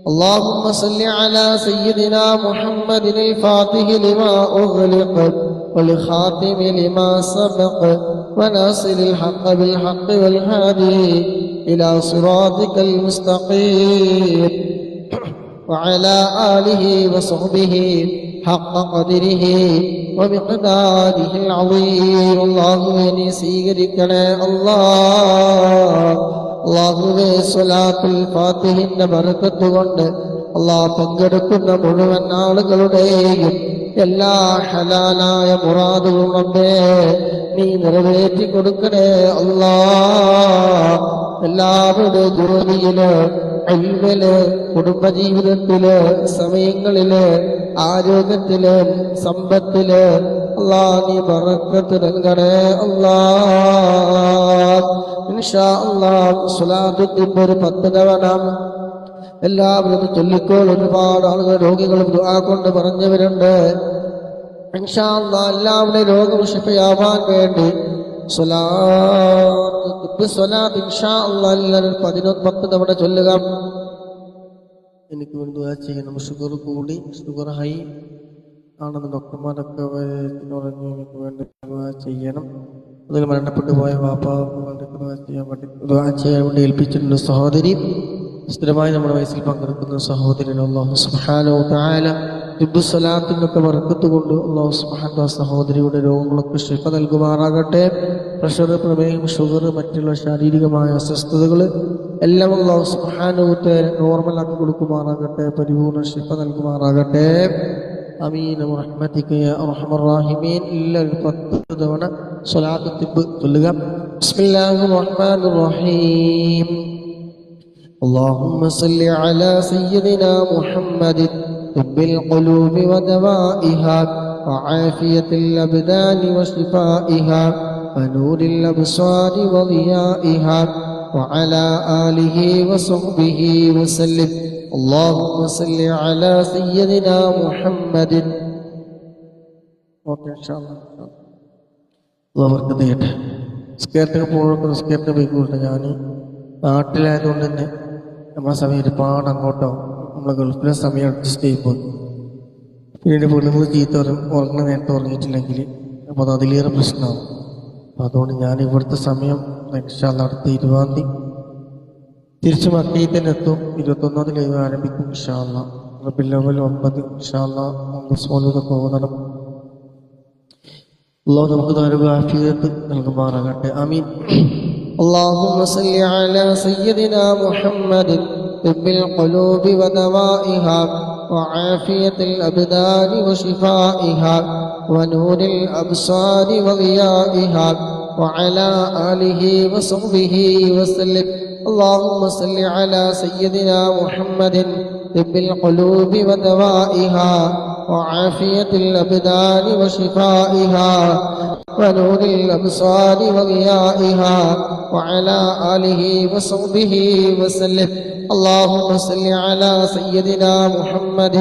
اللهم صل على سيدنا محمد الفاتح لما أغلق والخاتم لما سبق وناصر الحق بالحق والهادي إلى صراطك المستقيم وعلى آله وصحبه حق قدره ومقداره العظيم. അല്ലാഹുവേ സ്വീകരിക്കണേ അല്ലാഹുവേ സ്വലാത്തുൽ ഫാത്തിഹിന്റെ ബർക്കത്ത് കൊണ്ട് അല്ലാഹ് പങ്കെടുക്കുന്ന മുഴുവൻ ആളുകളുടെയും എല്ലാ ഹലാലായ മുറാദുകളും റബ്ബേ നീ നിറവേറ്റി കൊടുക്കണേ അല്ലാഹ്. എല്ലാവരുടെ ദുർവിയില് ഇൽമില് കുടുംബജീവിതത്തില് സമയങ്ങളില് ആരോഗ്യത്തില് സമ്പത്തില് അല്ലാഹ് നീ ബറക്കത്ത് നൽകണേ അല്ലാഹ്. ഇൻഷാ അല്ലാഹ് സ്വലാത്തുൽ ഒരു 10 തവണ എല്ലാവരും ചൊല്ലിക്കോൾ. ഒരുപാട് ആളുകൾ രോഗികളും ദുആ കൊണ്ട് പറഞ്ഞവരുണ്ട്. ഇൻഷാ അല്ലാഹ് എല്ലാവരുടെയും രോഗം ശിഫയാവാൻ വേണ്ടി സ്വലാത്ത് ഇൻഷാ അല്ലാഹ് എല്ലാവരും 10 തവണ ചൊല്ലുക. എനിക്ക് വേണ്ടി ദുആ ചെയ്യണം. ഷുഗർ കൂടി, ഷുഗർ ഹൈ ആണെന്ന് ഡോക്ടർമാരൊക്കെ പറഞ്ഞു. എനിക്ക് വേണ്ടി ദുആ ചെയ്യണം. അതിൽ മരണപ്പെട്ടു പോയ ദുആ ചെയ്യാൻ വേണ്ടി ഏൽപ്പിച്ചിട്ടുണ്ട്. സഹോദരി സ്ഥിരമായി നമ്മുടെ വയസ്സിൽ പങ്കെടുക്കുന്ന സഹോദരൻ അല്ലാഹു സുബ്ഹാനഹു വ തആല സ്വലാത്തിനൊക്കെ ബർക്കത്ത് കൊണ്ട് അല്ലാഹു സുബ്ഹാനഹു വ തആല സഹോദരിയുടെ രോഗങ്ങളൊക്കെ ശിഫ നൽകുമാറാകട്ടെ. പ്രഷർ, പ്രമേഹം, ഷുഗർ, മറ്റുള്ള ശാരീരികമായ അസ്വസ്ഥതകൾ എല്ലാം അല്ലാഹു സുബ്ഹാനഹു വ തആല നോർമലാക്കി കൊടുക്കുമാറാകട്ടെ. പരിപൂർണ്ണ ശിഫ നൽകുമാറാകട്ടെ. ആമീൻ റഹ്മതിക യാ അർഹമർ റഹീമീൻ. എല്ലാവരും 10 തവണ സ്വലാത്ത് തിബ് ചൊല്ലുക. ബിസ്മില്ലാഹിർ റഹ്മാനിർ റഹീം. اللهم صل على سيدنا محمد طب القلوب ودوائها وعافية الأبدان وشفائها ونور الأبصار وضيائها وعلى آله وصحبه وسلم. اللهم صل على سيدنا محمد. ഓക്കെ ഇൻഷാ അല്ലാഹ് ബർക്കത്ത് ചെയ്യട്ടെ. സ്കേർട്ടൊക്കെ പോഴൊക്കെ സ്കേർട്ട് ബൈക്കുണ്ട്. ഞാൻ നാട്ടിലായതുകൊണ്ട് തന്നെ നമ്മളെ സമയം ഒരുപാട് അങ്ങോട്ടോ നമ്മളെ ഗൾഫിലെ സമയം അഡ്ജസ്റ്റ് ചെയ്യുമ്പോൾ പിന്നീട് പെണ്ണുങ്ങൾ ചീത്ത ഉറങ്ങുന്ന നേരത്തെ ഉറങ്ങിയിട്ടില്ലെങ്കിൽ അപ്പോൾ അത് അതിലേറെ പ്രശ്നമാകും. അപ്പോൾ അതുകൊണ്ട് ഞാൻ ഇവിടുത്തെ സമയം ഇൻഷാ അല്ലാഹ് അടുത്ത 20-ാം തീയതി തിരിച്ച് മക്കയിൽ തന്നെ എത്തും. 21-ാം തീയതി ലൈവ് ആരംഭിക്കും ഇൻഷാ അല്ലാഹ്. റബീഉൽ അവ്വൽ 9 ഇൻഷാ അല്ലാഹ് മൗലിദൊക്കെ ഓതണം. അല്ലാഹു നമുക്ക് ധാരാളം ആഫിയത്ത് നൽകുമാറാകട്ടെ. ആമീൻ. اللهم صل على سيدنا محمد طب القلوب ودوائها وعافية الأبدان وشفائها ونور الأبصار وضيائها وعلى آله وصحبه وسلم. اللهم صل على سيدنا محمد طب القلوب ودوائها وعافية الأبدان وشفائها ونور الأبصار وضيائها وعلى آله وصحبه وسلم. اللهم صل على سيدنا محمد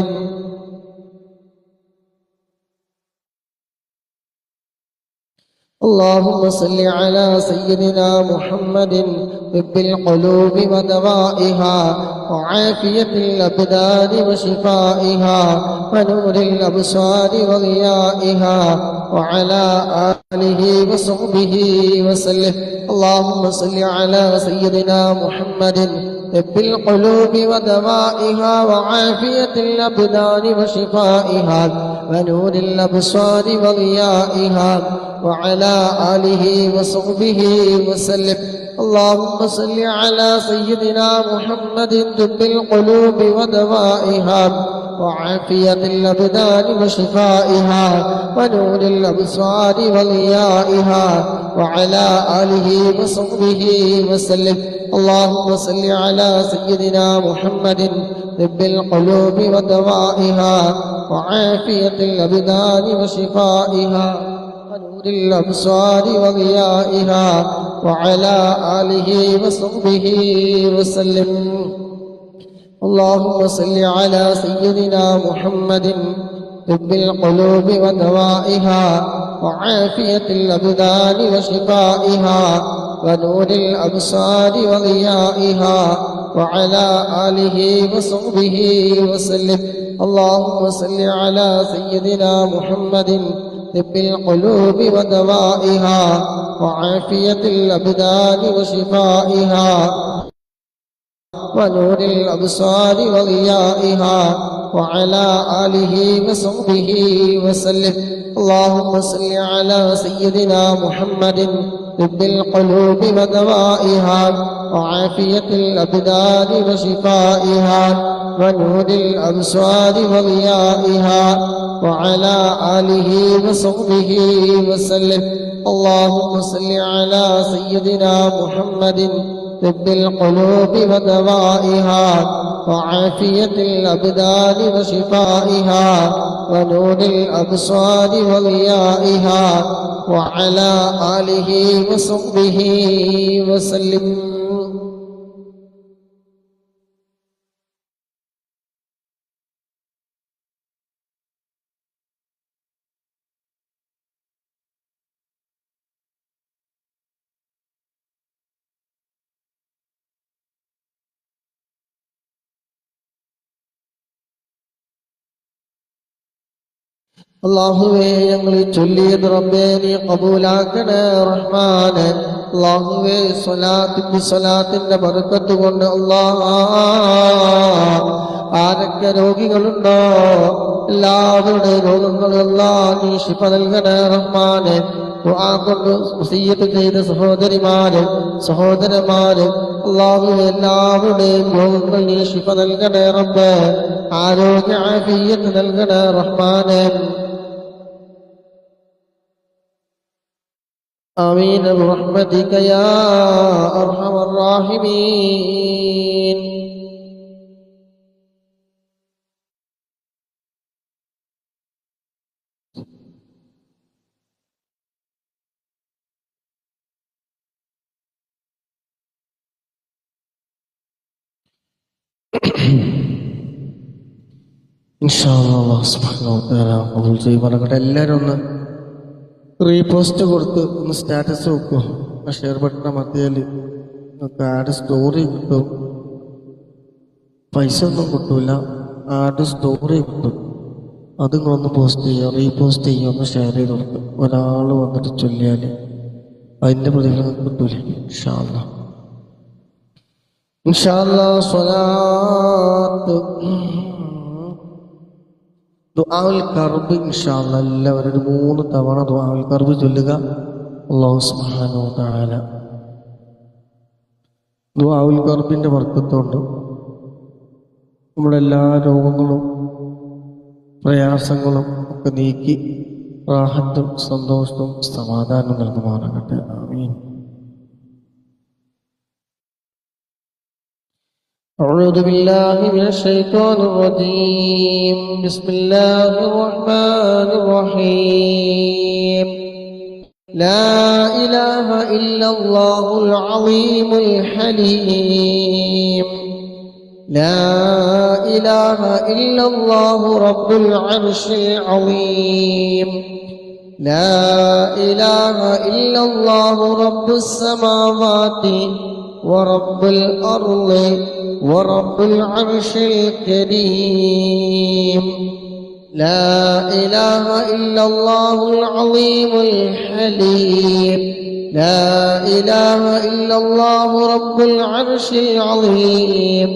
اللهم صل على سيدنا محمد طب القلوب ودوائها وعافية الأبدان وشفائها ونور الأبصار وضيائها وعلى آله وصحبه وسلم. اللهم صل على سيدنا محمد طب القلوب ودوائها وعافية الأبدان وشفائها ونور الأبصار وضيائها وعلى آله وصحبه وسلم. اللهم صل على سيدنا محمد طب القلوب ودوائها وعافية الأبدان وشفائها ونور الأبصار وضيائها وعلى آله وصحبه وسلم. اللهم صل على سيدنا محمد طب القلوب ودوائها وعافية الأبدان وشفائها ونور الأبصار وضيائها وعلى آله وصحبه وسلم. اللهم صل على سيدنا محمد طب القلوب ودوائها وعافية الأبدان وشفائها ونور الأبصار وضيائها وعلى آله وصحبه وسلم. اللهم صل على سيدنا محمد طب القلوب ودوائها وعافية الأبدان وشفائها ونور الأبصار وضيائها وعلى آله وصحبه وسلم. اللهم صل على سيدنا محمد طب القلوب ودوائها وعافية الأبدان وشفائها ونور الأبصار وضيائها وعلى آله وصحبه وسلم. اللهم صل على سيدنا محمد طب القلوب ودوائها وعافية الأبدان وشفائها ونور الأبصار وضيائها وعلى آله وصحبه وسلم. അല്ലാഹുവേ ഞങ്ങൾ ചൊല്ലിയത് റബ്ബേ നീ കബൂലാക്കണേ റഹ്മാനെ. അല്ലാഹുവേ സ്വലാത്തിന്റെ ബർക്കത്ത് കൊണ്ട് ആരൊക്കെ രോഗികളുണ്ടോ എല്ലാവരുടെയും രോഗങ്ങളെല്ലാം നീ ശിഫ നൽകണേ റഹ്മാനെ. ദുആ കൊണ്ട് വസിയ്യത്ത് ചെയ്ത സഹോദരന്മാര് അല്ലാഹുവേ എല്ലാവരുടെയും രോഗങ്ങൾ നീ ശിഫ നൽകണേ റബ്ബേ. ആരോഗ്യ ആഫിയത്ത് നൽകണേ റഹ്മാനെ. آمين برحمتك يا أرحم الراحمين. ഇൻഷാ അല്ലാഹ് സുബ്ഹാനഹു വ തആല കബൂൽ ചെയ്യുമാറാകട്ടെ. എല്ലാവരും ഒന്ന് റീപോസ്റ്റ് കൊടുത്ത് ഒന്ന് സ്റ്റാറ്റസ് വെക്കും. ഷെയർ ബട്ടൺ മധ്യയിൽ ആഡ് സ്റ്റോറി കിട്ടും. പൈസ ഒന്നും കിട്ടൂല, ആഡ് സ്റ്റോറി കിട്ടും. അതിങ്ങളൊന്ന് പോസ്റ്റ് ചെയ്യുക, റീപോസ്റ്റ് ചെയ്യുക, ഒന്ന് ഷെയർ ചെയ്ത് കൊടുക്കുക. ഒരാൾ വന്നിട്ട് ചൊല്ലിയാൽ അതിൻ്റെ പ്രതിഫലം കിട്ടൂല. ഇൻഷാ അല്ലാഹ് ഇൻഷാ അല്ലാഹ്. സ്വലാത്ത് ദുആഉൽ കർബ് ഇൻഷാ അല്ലാഹ് എല്ലാവരും ഒരു 3 തവണ ദുആഉൽ കർബ് ചൊല്ലുക. അല്ലാഹു സുബ്ഹാനഹു വ തആല ദുആഉൽ കർബിന്റെ ബർക്കത്തുകൊണ്ട് നമ്മുടെ എല്ലാ രോഗങ്ങളും പ്രയാസങ്ങളും ഒക്കെ നീക്കി റാഹത്തും സന്തോഷവും സമാധാനവും നൽകുമാറാകട്ടെ. ആമീൻ. أعوذ بالله من الشيطان الرجيم. بسم الله الرحمن الرحيم. لا إله إلا الله العظيم الحليم. لا إله إلا الله رب العرش العظيم. لا إله إلا الله رب السماوات ورب الأرض ورب العرش الكريم. لا إله إلا الله العظيم الحليم. لا إله إلا الله رب العرش العظيم.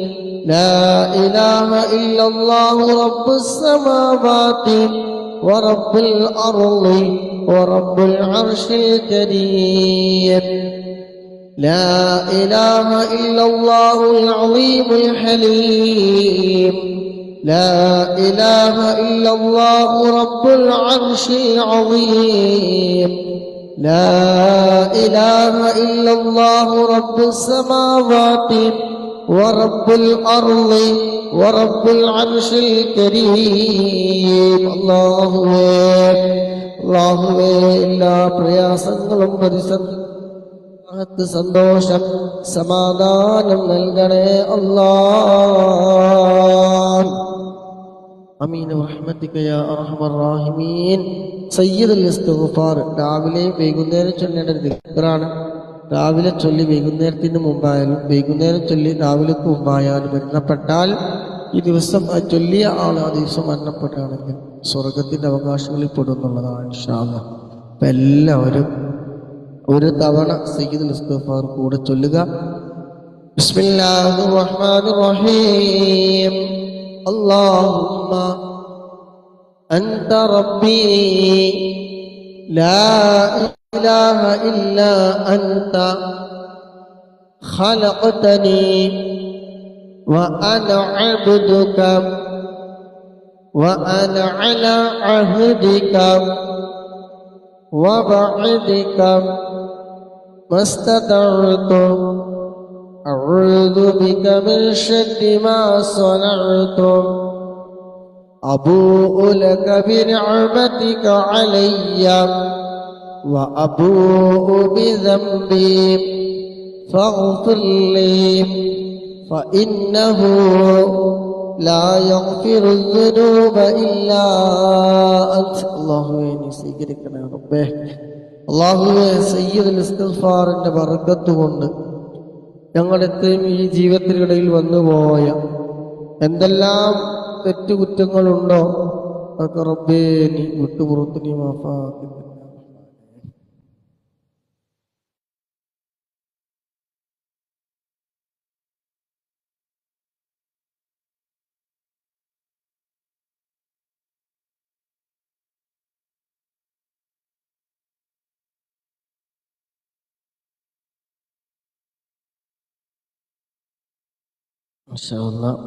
لا إله إلا الله رب السماوات ورب الأرض ورب العرش الكريم. لا إله إلا الله العظيم الحليم. لا إله إلا الله رب العرش العظيم. لا إله إلا الله رب السماوات ورب الأرض ورب العرش الكريم. അല്ലാഹുവേ എല്ലാ പ്രയാസങ്ങളും പ്രതിസന്ധി സന്തോഷം സമാധാനം നൽകണേ അല്ലാഹ്. അമീൻ റഹ്മതിക യാ അർഹമർ റഹീമീൻ. സയ്യിദുൽ ഇസ്തിഗ്ഫാർ രാവിലെ വൈകുന്നേരം ചൊല്ലേണ്ട ദിക്റാണ്. രാവിലെ ചൊല്ലി വൈകുന്നേരത്തിന് മുമ്പായാലും വൈകുന്നേരം ചൊല്ലി രാവിലേക്ക് മുമ്പായാലും മരണപ്പെട്ടാൽ ഈ ദിവസം ചൊല്ലിയ ആൾ ആ ദിവസം മരണപ്പെട്ടാണെങ്കിൽ സ്വർഗത്തിന്റെ അവകാശങ്ങളിൽ പെടുന്നുള്ളതാണ് ഇൻഷാ അല്ലാഹ്. അപ്പം എല്ലാവരും ഒരു തവണ സയ്യിദുൽ ഇസ്തിഗ്ഫാർ കൂടെ ചൊല്ലുക. ബിസ്മില്ലാഹിർ റഹ്മാനിർ റഹീം. اللهم أنت ربي لا إله إلا أنت خلقتني وأنا عبدك وأنا على عهدك ووعدك ما استطعت أعوذ بك من شر ما صنعت أبوء لك بنعمتك علي وأبوء بذنبي فاغفر لي فإنه لا يغفر الذنوب إلا أنت. اللهم സ്വീകരിക്കണേ റബ്ബേ. അല്ലാഹുവേ സയ്യിദുൽ ഇസ്തിഗ്ഫാറിന്റെ ബർക്കത്ത് കൊണ്ട് ഞങ്ങളെത്രയും ഈ ജീവിതത്തിനിടയിൽ വന്നുപോയ എന്തെല്ലാം തെറ്റുകുറ്റങ്ങളുണ്ടോ അതൊക്കെ റബ്ബേ നീ വിട്ടുപുറത്ത് നീ മാഫാക്കി. മാഷാ അല്ലാഹ്.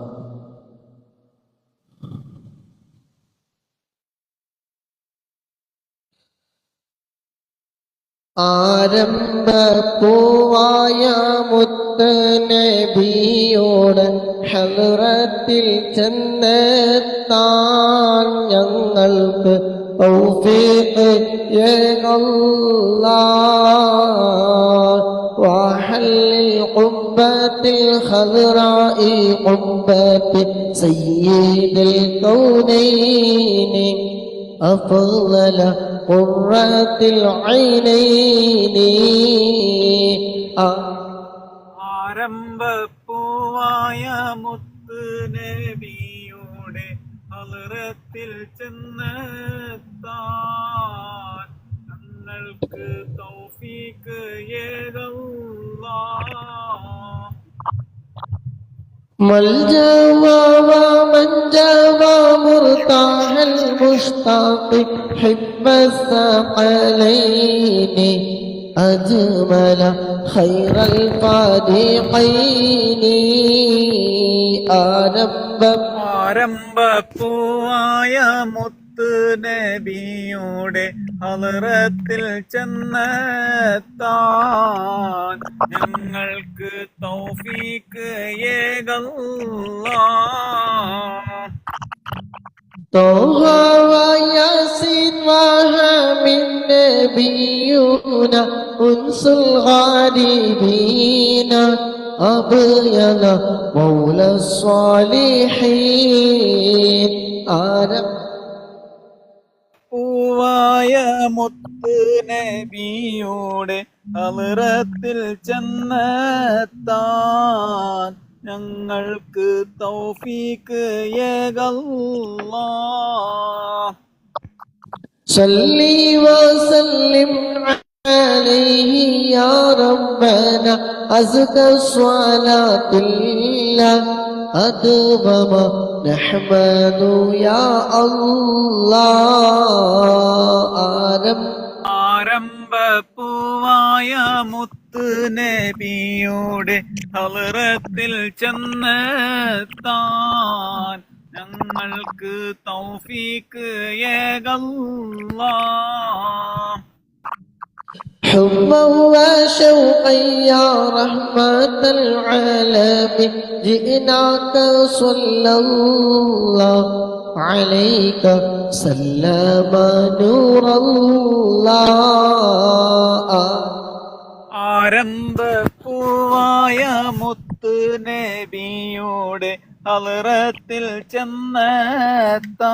ആരംഭപ്പൂവായ മുത്ത് നബിയോട് ഹദ്റത്തിൽ ചെന്നെത്താൻ ഞങ്ങൾക്ക് തൗഫീഖ് യല്ലാഹ്. വഹല്ലിൽ ഖുബ്ബത്തിൽ ഖദ്റാഇ ഖുബ്ബത്തി സയ്യിദുൽ കൗനൈനി അഫ്ളല ഖുർറത്തിൽ ഐനൈനി. ആരംഭപ്പൂവായ മുത്ത് നബിയുടെ ഹദ്റത്തിൽ ചെന്നെത്താൻ ഞങ്ങൾക്ക് തൗഫീഖ് യല്ലാഹ്. മൽജവാ വമൻജവാ മുർതാഹൽ മുഷ്താഖി ഹിബ്ബസ്സഖലൈനി അജ്മല ഖൈറൽ ഫാദിഖൈനി. ആരംഭപ്പൂവായ മുത്ത് നബിയുടെ ഹദ്റത്തിൽ ചെന്നെത്താൻ ഞങ്ങൾക്ക് തൗഫീഖ് യല്ലാഹ്. طه وياسين وهامين نبينا أنس الغالبين أبين مولى الصالحين. പൂവായ മുത്ത് നബിയുടെ ഹദ്റത്തിൽ ചെന്നെത്താൻ ഞങ്ങൾക്ക് തൗഫീഖ് യല്ലാഹ്. صلي وسلم عليه يا ربنا أزكى الصلاة الله أدوم نحمد يا الله ആരംഭപ്പൂവായ മുത്ത് നബിയുടെ ഹളറത്തിൽ ചെന്നെത്താൻ ഞങ്ങൾക്ക് തൗഫീക്ക് ഏകല്ലാഹ്. حبا وشوقا يا رحمة العالمين جئناك صلى الله عليك سلم نور الله. ആരംഭപ്പൂവായ മുത്ത് നബിയുടെ ഹളറത്തിൽ ചെന്നെത്താൻ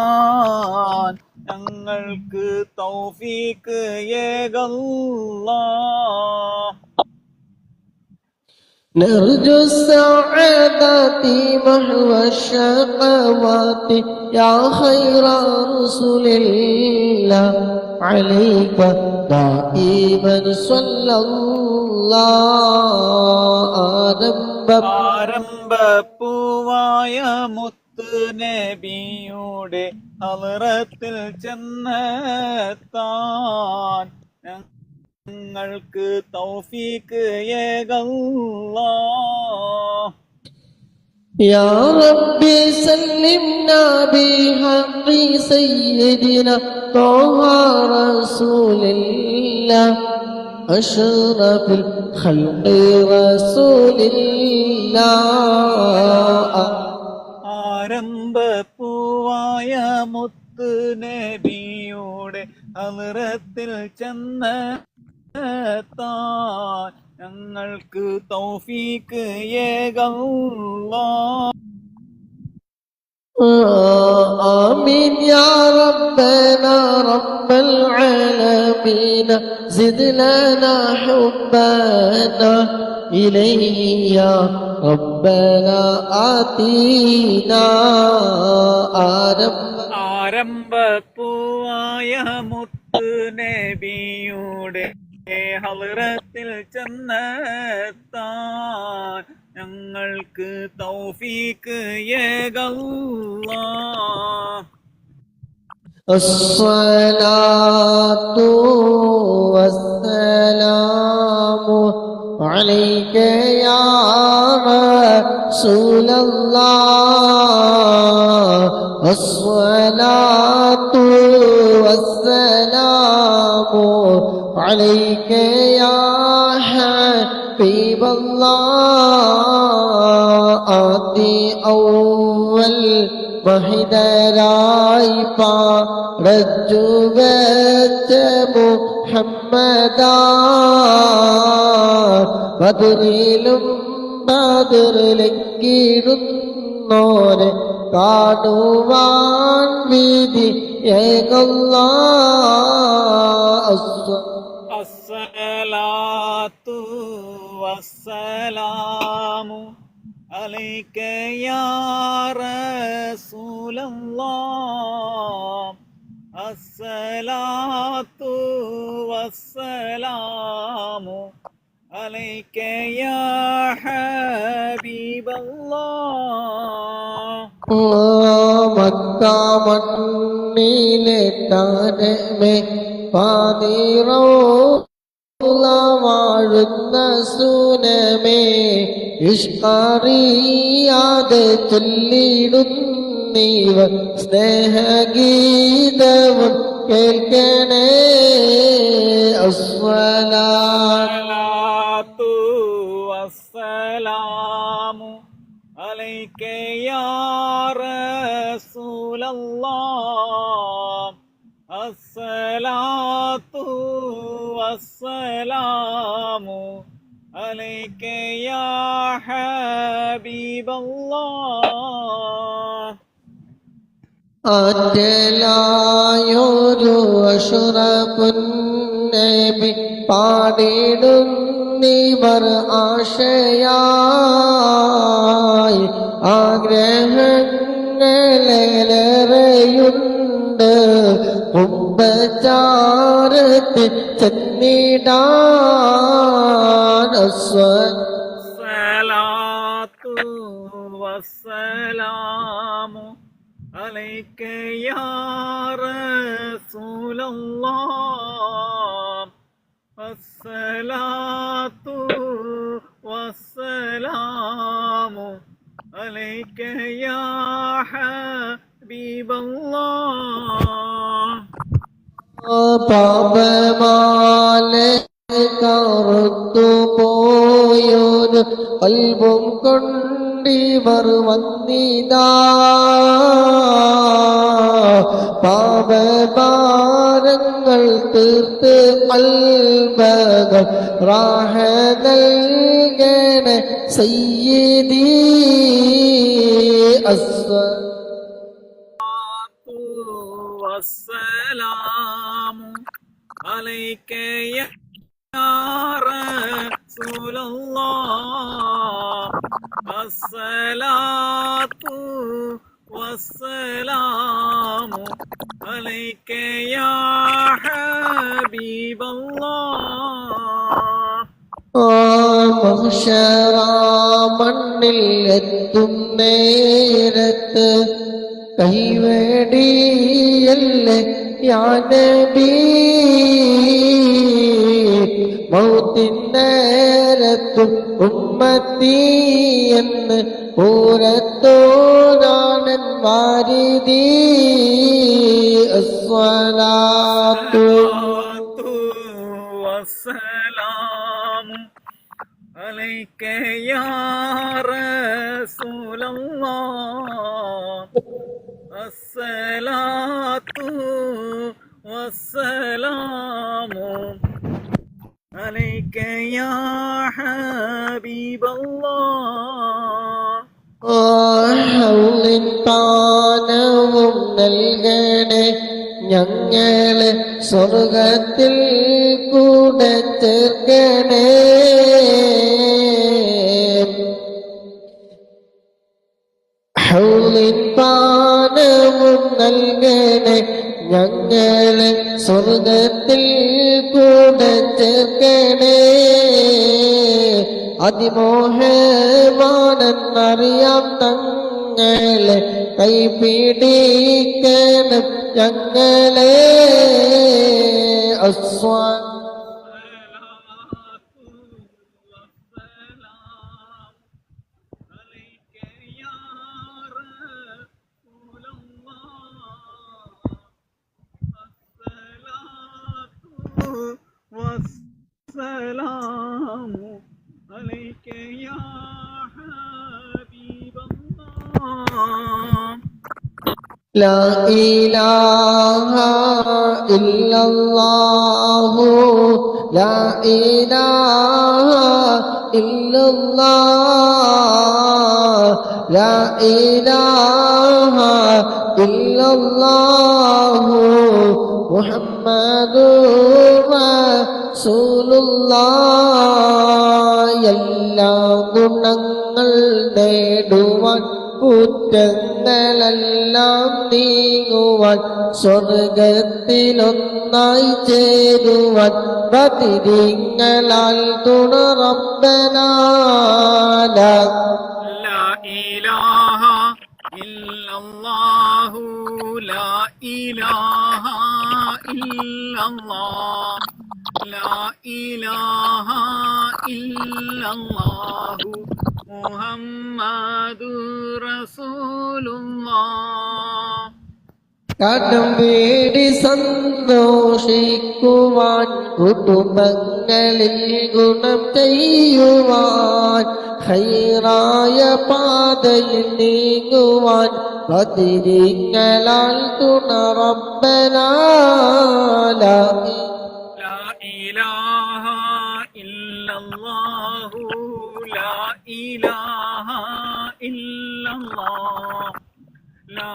ഞങ്ങൾക്ക് തൗഫീക്ക് ഏകല്ലാഹ്. نرجو السعادة محو الشقوات يا خير رسول الله عليك دائما صلى الله. ആരംഭപ്പൂവായ മുത്ത് നബിയുടെ ഹളറത്തിൽ ചെന്നെത്താൻ ഞങ്ങൾക്ക് തൗഫീക്ക് ഏകല്ലാഹ്. يا ربي سلمنا بحق سيدنا طه رسول الله أشرف الخلق رسول الله. ആരംഭപ്പൂവായ മുത്ത് നബിയുടെ ഹളറത്തിൽ ചെന്നെത്താൻ ഞങ്ങൾക്ക് തൗഫീക്ക് ഏകല്ലാഹ്. آمين يا ربنا رب العالمين زد لنا حبنا إليه يا ربنا آتينا. ആരംഭപ്പൂവായ മുത്ത് നബിയുടെ ഹളറത്തിൽ ചെന്നെത്താൻ ഞങ്ങൾക്ക് തൗഫീക്ക് ഏകല്ലാഹ്. الصلاة والسلام عليك يا رسول الله. الصلاة والسلام عليك يا حبيب الله. آتي أول മഹിതരായി പാടച്ചു വെച്ച മുഹമ്മദാ ബദറിലും ബദറിലെങ്കിടുന്നോരെ കാണുവാൻ വിധി ഏകല്ലാഹ്. അസ്സലാത്തു വസ്സലാമു അലൈക യാ റസൂലല്ലാഹ്. അസ്സലാത്തു വസ്സലാമു അലൈക യാ ഹബീബല്ലാഹ്. മക്ക മണ്ണിലെ താരമേ പാതിറോ വാഴുന്ന സൂനമേ ഇഷ്കറിയാതെ ചൊല്ലിടുന്നീവ സ്നേഹഗീതവും കേൾക്കണേ. അസ്സലാത്തു വസ്സലാമു അലൈക യാ റസൂലല്ലാഹ്. അസ്സലാത്തു വസ്സലാമു അലൈക യാ ഹബീബല്ലാഹ്. ആറ്റലായൊരു അഷ്റഫുന്നബി പാടിടുന്നിവർ ആശയായി ആഗ്രഹങ്ങളേറെയുണ്ട് കുംഭചാരത്തിൽ ചെന്നിടാൻ. സലാത്തു والسلام عليك يا رسول الله الصلاة والسلام عليك يا حبيب الله പാപമാലെ കറുത്തുപോയൊരു കൽബും കൊണ്ടിവർ വന്നിതാ പാപഭാരങ്ങൾ തീർത്ത് കൽബകൾ റാഹ നൽകണ സയ്യിദി والسلام عليك يا رسول الله الصلاة والسلام عليك يا حبيب الله മണ്ണിൽ എത്തും നേരത്ത് കൈവേടിയല്ലേ യാ നബി മൗത്തിനേരത്തും ഉമ്മത്തി എന്ന് പൂരത്തോടാണൻ വാരിദി അസ്സലാത്തു والسلام عليك يا رسول الله الصلاة والسلام عليك يا حبيب الله ഹൗലിൻ പാനവും നൽകണേ ഞങ്ങളെ സ്വർഗത്തിൽ കൂടെ ചേർക്കണേ ഹൗലിൻ പാനവും നൽകണേ ഞങ്ങളെ സ്വർഗത്തിൽ കൂടെ ചേർക്കണേ അതിമോഹമാണെന്നറിയാം തങ്ങളെ കൈപിടിക്കണം ഞങ്ങളെ والسلام عليك يا حبيب الله لا إله إلا الله لا إله إلا الله لا إله إلا الله محمد റസൂലുള്ളാഹ് എല്ലാ ഗുണങ്ങൾ നേടുവാൻ കുറ്റങ്ങളെല്ലാം നീങ്ങുവാൻ സ്വർഗത്തിലൊന്നായി ചേരുവാൻ ബദിരീങ്ങളാൽ തുണ റബ്ബനാ ലാ ഇലാഹ ഇല്ലല്ലാഹു ലാ ഇലാഹ ഇല്ലല്ലാഹ് ലാ ഇലാഹ ഇല്ലല്ലാഹു മുഹമ്മദുർ റസൂലുള്ളാഹ് കടം വീടി സന്തോഷിക്കുവാൻ കുടുംബങ്ങളിൽ ഗുണം ചെയ്യുവാൻ ഖൈറായ പാതയിൽ നീങ്ങുവാൻ ബദിരീങ്ങളാൽ തുണ റബ്ബനാ ലാ ഇലാഹ ഇല്ലല്ലാഹു ലാ ഇലാഹ ഇല്ലല്ലാഹ് ലാ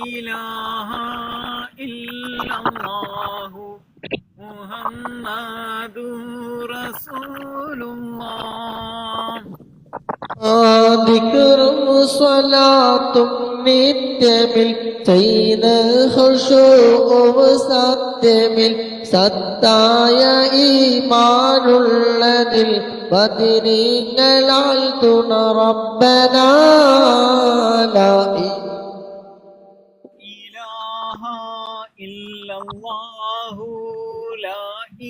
ഇലാഹ ഇല്ലല്ലാഹു മുഹമ്മദുർ റസൂലുള്ളാഹ് ദിക്റും സ്വലാത്തും നിത്യമിൽ ചെയ്ത ഖുശൂഉം സത്യമിൽ സത്തായ ഈമാനുള്ളതിൽ ബദരീങ്ങളാൽ തുണ റബ്ബനാ ലാ ഇലാഹ ഇല്ലല്ലാഹു ലാ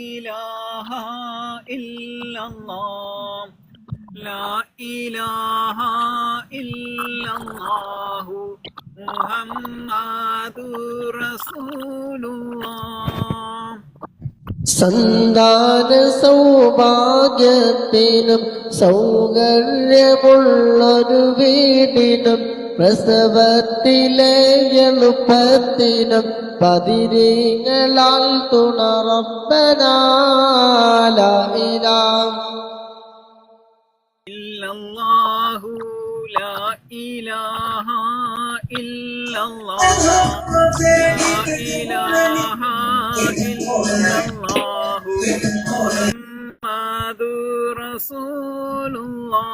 ഇലാഹ ഇല്ലല്ലാഹ് ലാ ഇലാഹ ഇല്ലല്ലാഹു മുഹമ്മദുർ റസൂലുള്ളാഹ് സന്താന സൗഭാഗ്യത്തിനും സൗകര്യമുള്ളൊരു വീടിനും പ്രസവത്തിലെ എളുപ്പത്തിനും ബദരീങ്ങളാൽ തുണ റബ്ബനാ ലാ ഇലാഹ ഇല്ലല്ലാഹു ലാ ഇലാഹ ഇല്ലല്ലാഹ് ലാ ഇലാഹ ഇല്ലല്ലാഹു മുഹമ്മദുർ റസൂലുള്ളാഹ്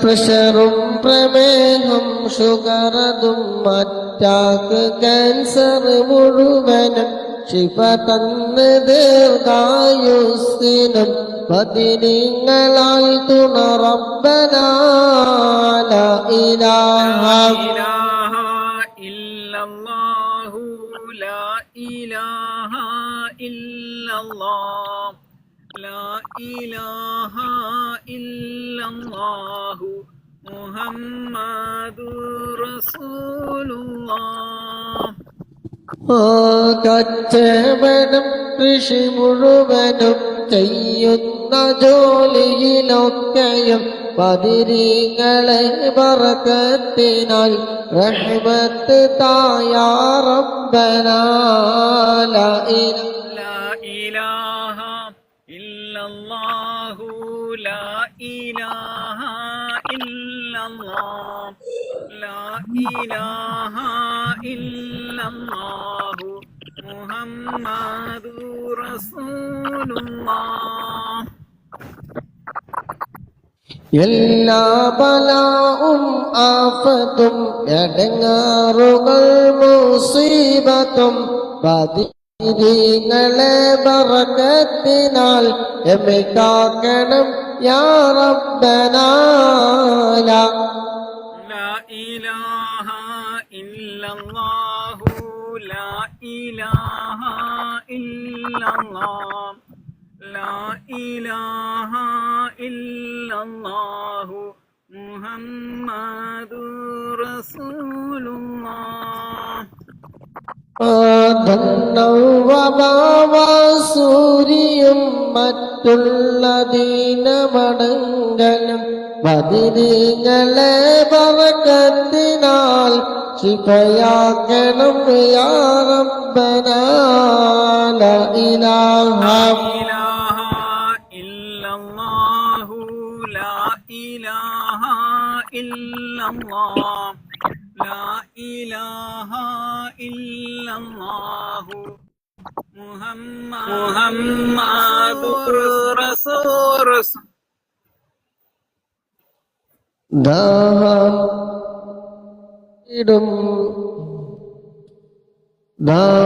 പ്രഷറും പ്രമേഹം ഷുഗറതും അറ്റാക്ക് ക്യാൻസർ മുഴുവനും ശിഫ തന്ന് ദീർഘായുസ്സിനും ബദരീങ്ങളാൽ തുണ റബ്ബനാ ലാ ഇലാഹ ഇലാഹ ഇല്ലല്ലാഹു ലാ ഇലാഹ ഇല്ലല്ലാഹ് ലാ ഇലാഹ ഇല്ലല്ലാഹു മുഹമ്മദുർ റസൂലുള്ളാഹ് കച്ചവടം കൃഷി മുഴുവനും ചെയ്യുന്ന ജോലിയിലൊക്കെയും ബദരീങ്ങളെ ബറക്കത്തിനാൽ റഹ്മത്ത് തായാ റബ്ബനാ ലാ ഇലാഹ ഇല്ലല്ലാഹു ലാ ഇലാഹ ഇല്ലല്ലാഹ് ലാ ഇലാഹ ഇല്ലല്ലാഹു മുഹമ്മദുർ റസൂലുള്ളാഹ് എല്ലാ ബലാഉം ആഫത്തും എടങ്ങാറുകൾ മുസീബത്തും ബദരീങ്ങളെ ബറക്കത്തിനാൽ എമ്മെ കാക്കണം യാ റബ്ബനാ ലാ ഇലാഹ ഇല്ലല്ലാഹു ലാ ഇലാഹ ഇല്ലല്ലാഹ് ലാ ഇലാഹ ഇല്ലല്ലാഹു മുഹമ്മദുർ റസൂലുള്ളാഹ് സൂര്യയും മറ്റുള്ള ദീനമടങ്കനും ബദരീങ്ങളെ ബറക്കത്തിനാൽ ശിഫയാക്കണം യാ റബ്ബനാ ലാ ഇലാഹ ഇല്ലല്ലാഹു ലാ ഇലാഹ ഇല്ലല്ലാഹ് ലാ ഇലാഹ ഇല്ലല്ലാഹു മുഹമ്മദുർ റസൂലുള്ളാഹ്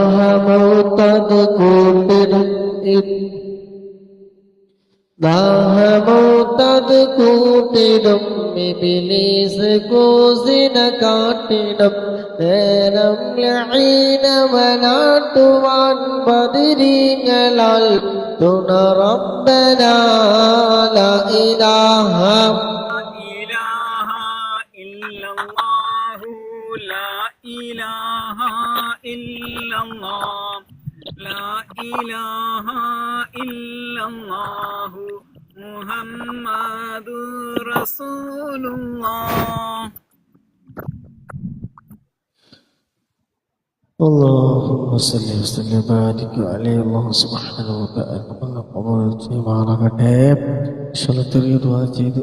ദാഹമൗതത് കൂട്ടിടും ദാഹമൗതത് കൂട്ടിടും ഇബ്ലീസ് കൂസിന കാട്ടിടും നേരം ലഈനവനാട്ടുവാൻ ബദരീങ്ങളാൽ തുണ റബ്ബനാ ലാ ഇലാഹ ഇല്ലല്ലാഹു ലാ ഇലാഹ ഇല്ലല്ലാഹ് ലാ ഇലാഹ ഇല്ലല്ലാഹു മുഹമ്മദുർ റസൂലുള്ളാഹ് اللهم صل وسلم وبارك عليه الله سبحانه وتعالى മാറാകട്ടെ ചെയ്തു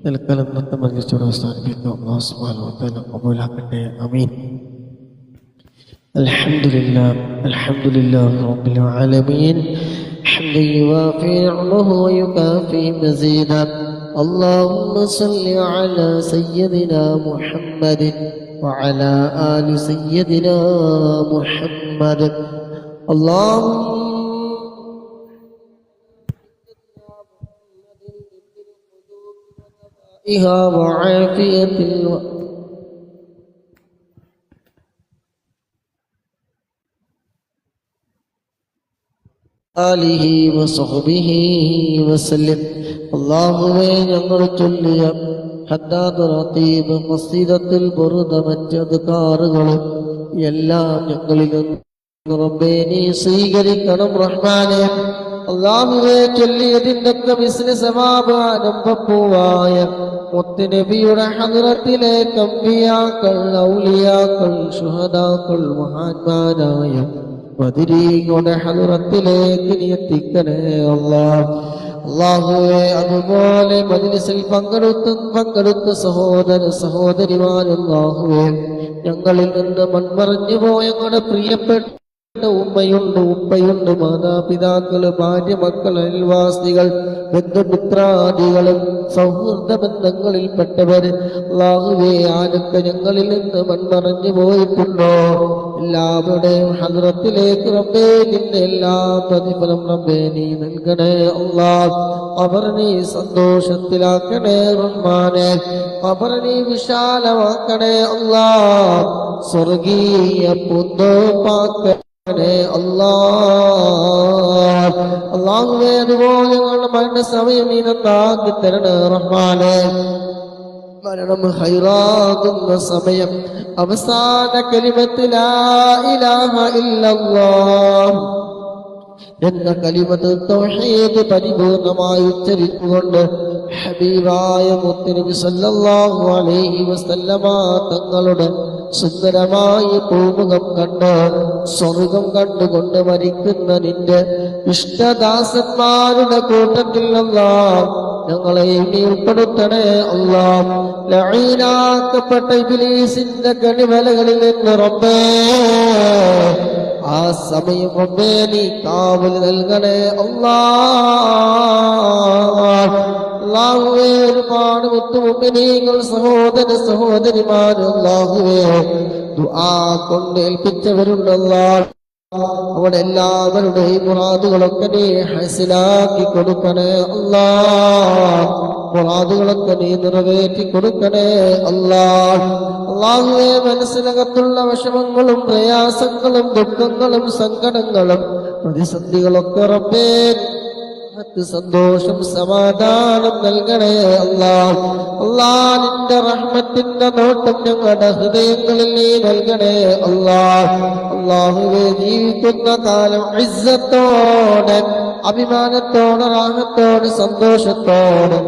തൽക്കാലം ഇന്നത്തെ മജ്‌ലിസിനെ അവസാനിപ്പിക്കാം. അല്ലാഹു സുബ്ഹാനഹു വ തആല ഖബൂലാക്കട്ടെ. ആമീൻ. അൽഹംദുലില്ലാഹി റബ്ബിൽ ആലമീൻ حمدا يوافي نعمه ويكافي مزيدا. اللهم صل على سيدنا محمد وعلى آل سيدنا محمد. وعافية آله وصحبه وسلم. അല്ലാഹുവേ, ഞങ്ങൾ ചൊല്ലിയ ഹദ്ദാദ് റതീബ് മസ്ജിദത്തുൽ ബുർദ മറ്റദ്കാറുകളും എല്ലാം ഞങ്ങളിൽ നിന്ന് റബ്ബേ നീ സ്വീകരിക്കണം റഹ്മാനേ. അല്ലാഹുവേ, ചൊല്ലിയതിന്റെ മിസ്ലി സവാബ് ആരംഭപ്പൂവായ മുത്തുനബിയുടെ ഹദ്റത്തിലേക്ക് അംബിയാക്കൾ, ഔലിയാക്കൾ, ശുഹദാക്കൾ, മഹാന്മാരായ ബദരീങ്ങളുടെ ഹദ്റത്തിലേക്ക് നീ എത്തിക്കണേ അല്ലാഹ്. അല്ലാഹുവേ, അതുപോലെ മജ്ലിസിൽ പങ്കെടുത്ത സഹോദര സഹോദരിമാരല്ലാഹുവേ, ഞങ്ങളിൽ നിന്ന് മൺമറഞ്ഞു പോയ ഞങ്ങളുടെ പ്രിയപ്പെട്ട ഉമ്മയുണ്ട്, ഉപ്പയുണ്ട്, മാതാപിതാക്കള്, ഭാര്യ, മക്കൾ, അയൽവാസികൾ, ബന്ധുമിത്രാദികളും സൗഹൃദ ബന്ധങ്ങളിൽപ്പെട്ടവര് അല്ലാഹുവേ, ആരൊക്കെ ഞങ്ങളിൽ നിന്ന് മൺമറഞ്ഞു പോയിട്ടുണ്ടോ എല്ലാവരുടെയും ഹദ്റത്തിലേക്ക് റബ്ബേ നിന്റെ എല്ലാ പ്രതിഫലം റബ്ബേ നീ നൽകണേ അല്ലാഹ്. അവർ നീ സന്തോഷത്തിലാക്കണേ റഹ്മാനെ. അവർ നീ വിശാലമാക്കണേ അല്ലാഹ്. സ്വർഗീയ പൂന്തോപ്പാക്കണേ അല്ലാഹ്. അല്ലാഹുവേ, അതുപോലെ ഞങ്ങളുടെ മരണ സമയം നീ നന്നാക്കി തരണേ റഹ്മാനെ. മരണം ഹൈറാകുന്ന സമയം അവസാന കലിമത്ത് ലാ ഇലാഹ ഇല്ലല്ലാഹ് എന്ന കലിമത്ത് തൗഹീദ് പരിപൂർണമായി ഉച്ചരിച്ചുകൊണ്ട് ഹബീബായ മുത്തുനബി സല്ലല്ലാഹു അലൈഹി വസല്ലമ തങ്ങളുടെ സുന്ദരമായ പൂമുഖം കണ്ട് സ്വർഗം കണ്ടുകൊണ്ട് മരിക്കുന്ന നിന്റെ ഇഷ്ടദാസന്മാരുടെ കൂട്ടത്തിൽ അല്ലാഹ് ഞങ്ങളെ നീ ഉൾപ്പെടുത്തണേ അല്ലാഹ്. ലഈനാക്കപ്പെട്ട ഇബ്ലീസിന്റെ കണിവലകളിൽ നിന്ന് റബ്ബേ ആ സമയം റബ്ബേ നീ കാവൽ നൽകണേ അല്ലാഹ്. അല്ലാഹുവേ, ഒരുപാട് മുത്തുമുഅ്മിനീങ്ങൾ സഹോദര സഹോദരിമാർ അല്ലാഹുവേ ദുആ കൊണ്ട് ഏൽപ്പിച്ചവരുണ്ട് അല്ലാഹ്. അവിടെ എല്ലാവരുടെയും മുറാദുകളൊക്കെ നീ ഹസിലാക്കി കൊടുക്കണേ അല്ലാഹ്. മുറാദുകളൊക്കെ നീ നിറവേറ്റി കൊടുക്കണേ അല്ലാഹ്. അല്ലാഹുവേ, മനസ്സിനകത്തുള്ള വിഷമങ്ങളും പ്രയാസങ്ങളും ദുഃഖങ്ങളും സങ്കടങ്ങളും പ്രതിസന്ധികളൊക്കെ റബ്ബേ സന്തോഷം സമാധാനം നൽകണേ അല്ലാഹ്. അല്ലാഹ്, നിന്റെ റഹ്മത്തിന്റെ നോട്ടം ഞങ്ങളുടെ ഹൃദയങ്ങളിൽ നീ നൽകണേ അല്ലാഹ്. അല്ലാഹുവേ, ജീവിക്കുന്ന കാലം ഇസ്സത്തോടെ, അഭിമാനത്തോടെ, റാഹത്തോടെ, സന്തോഷത്തോടെ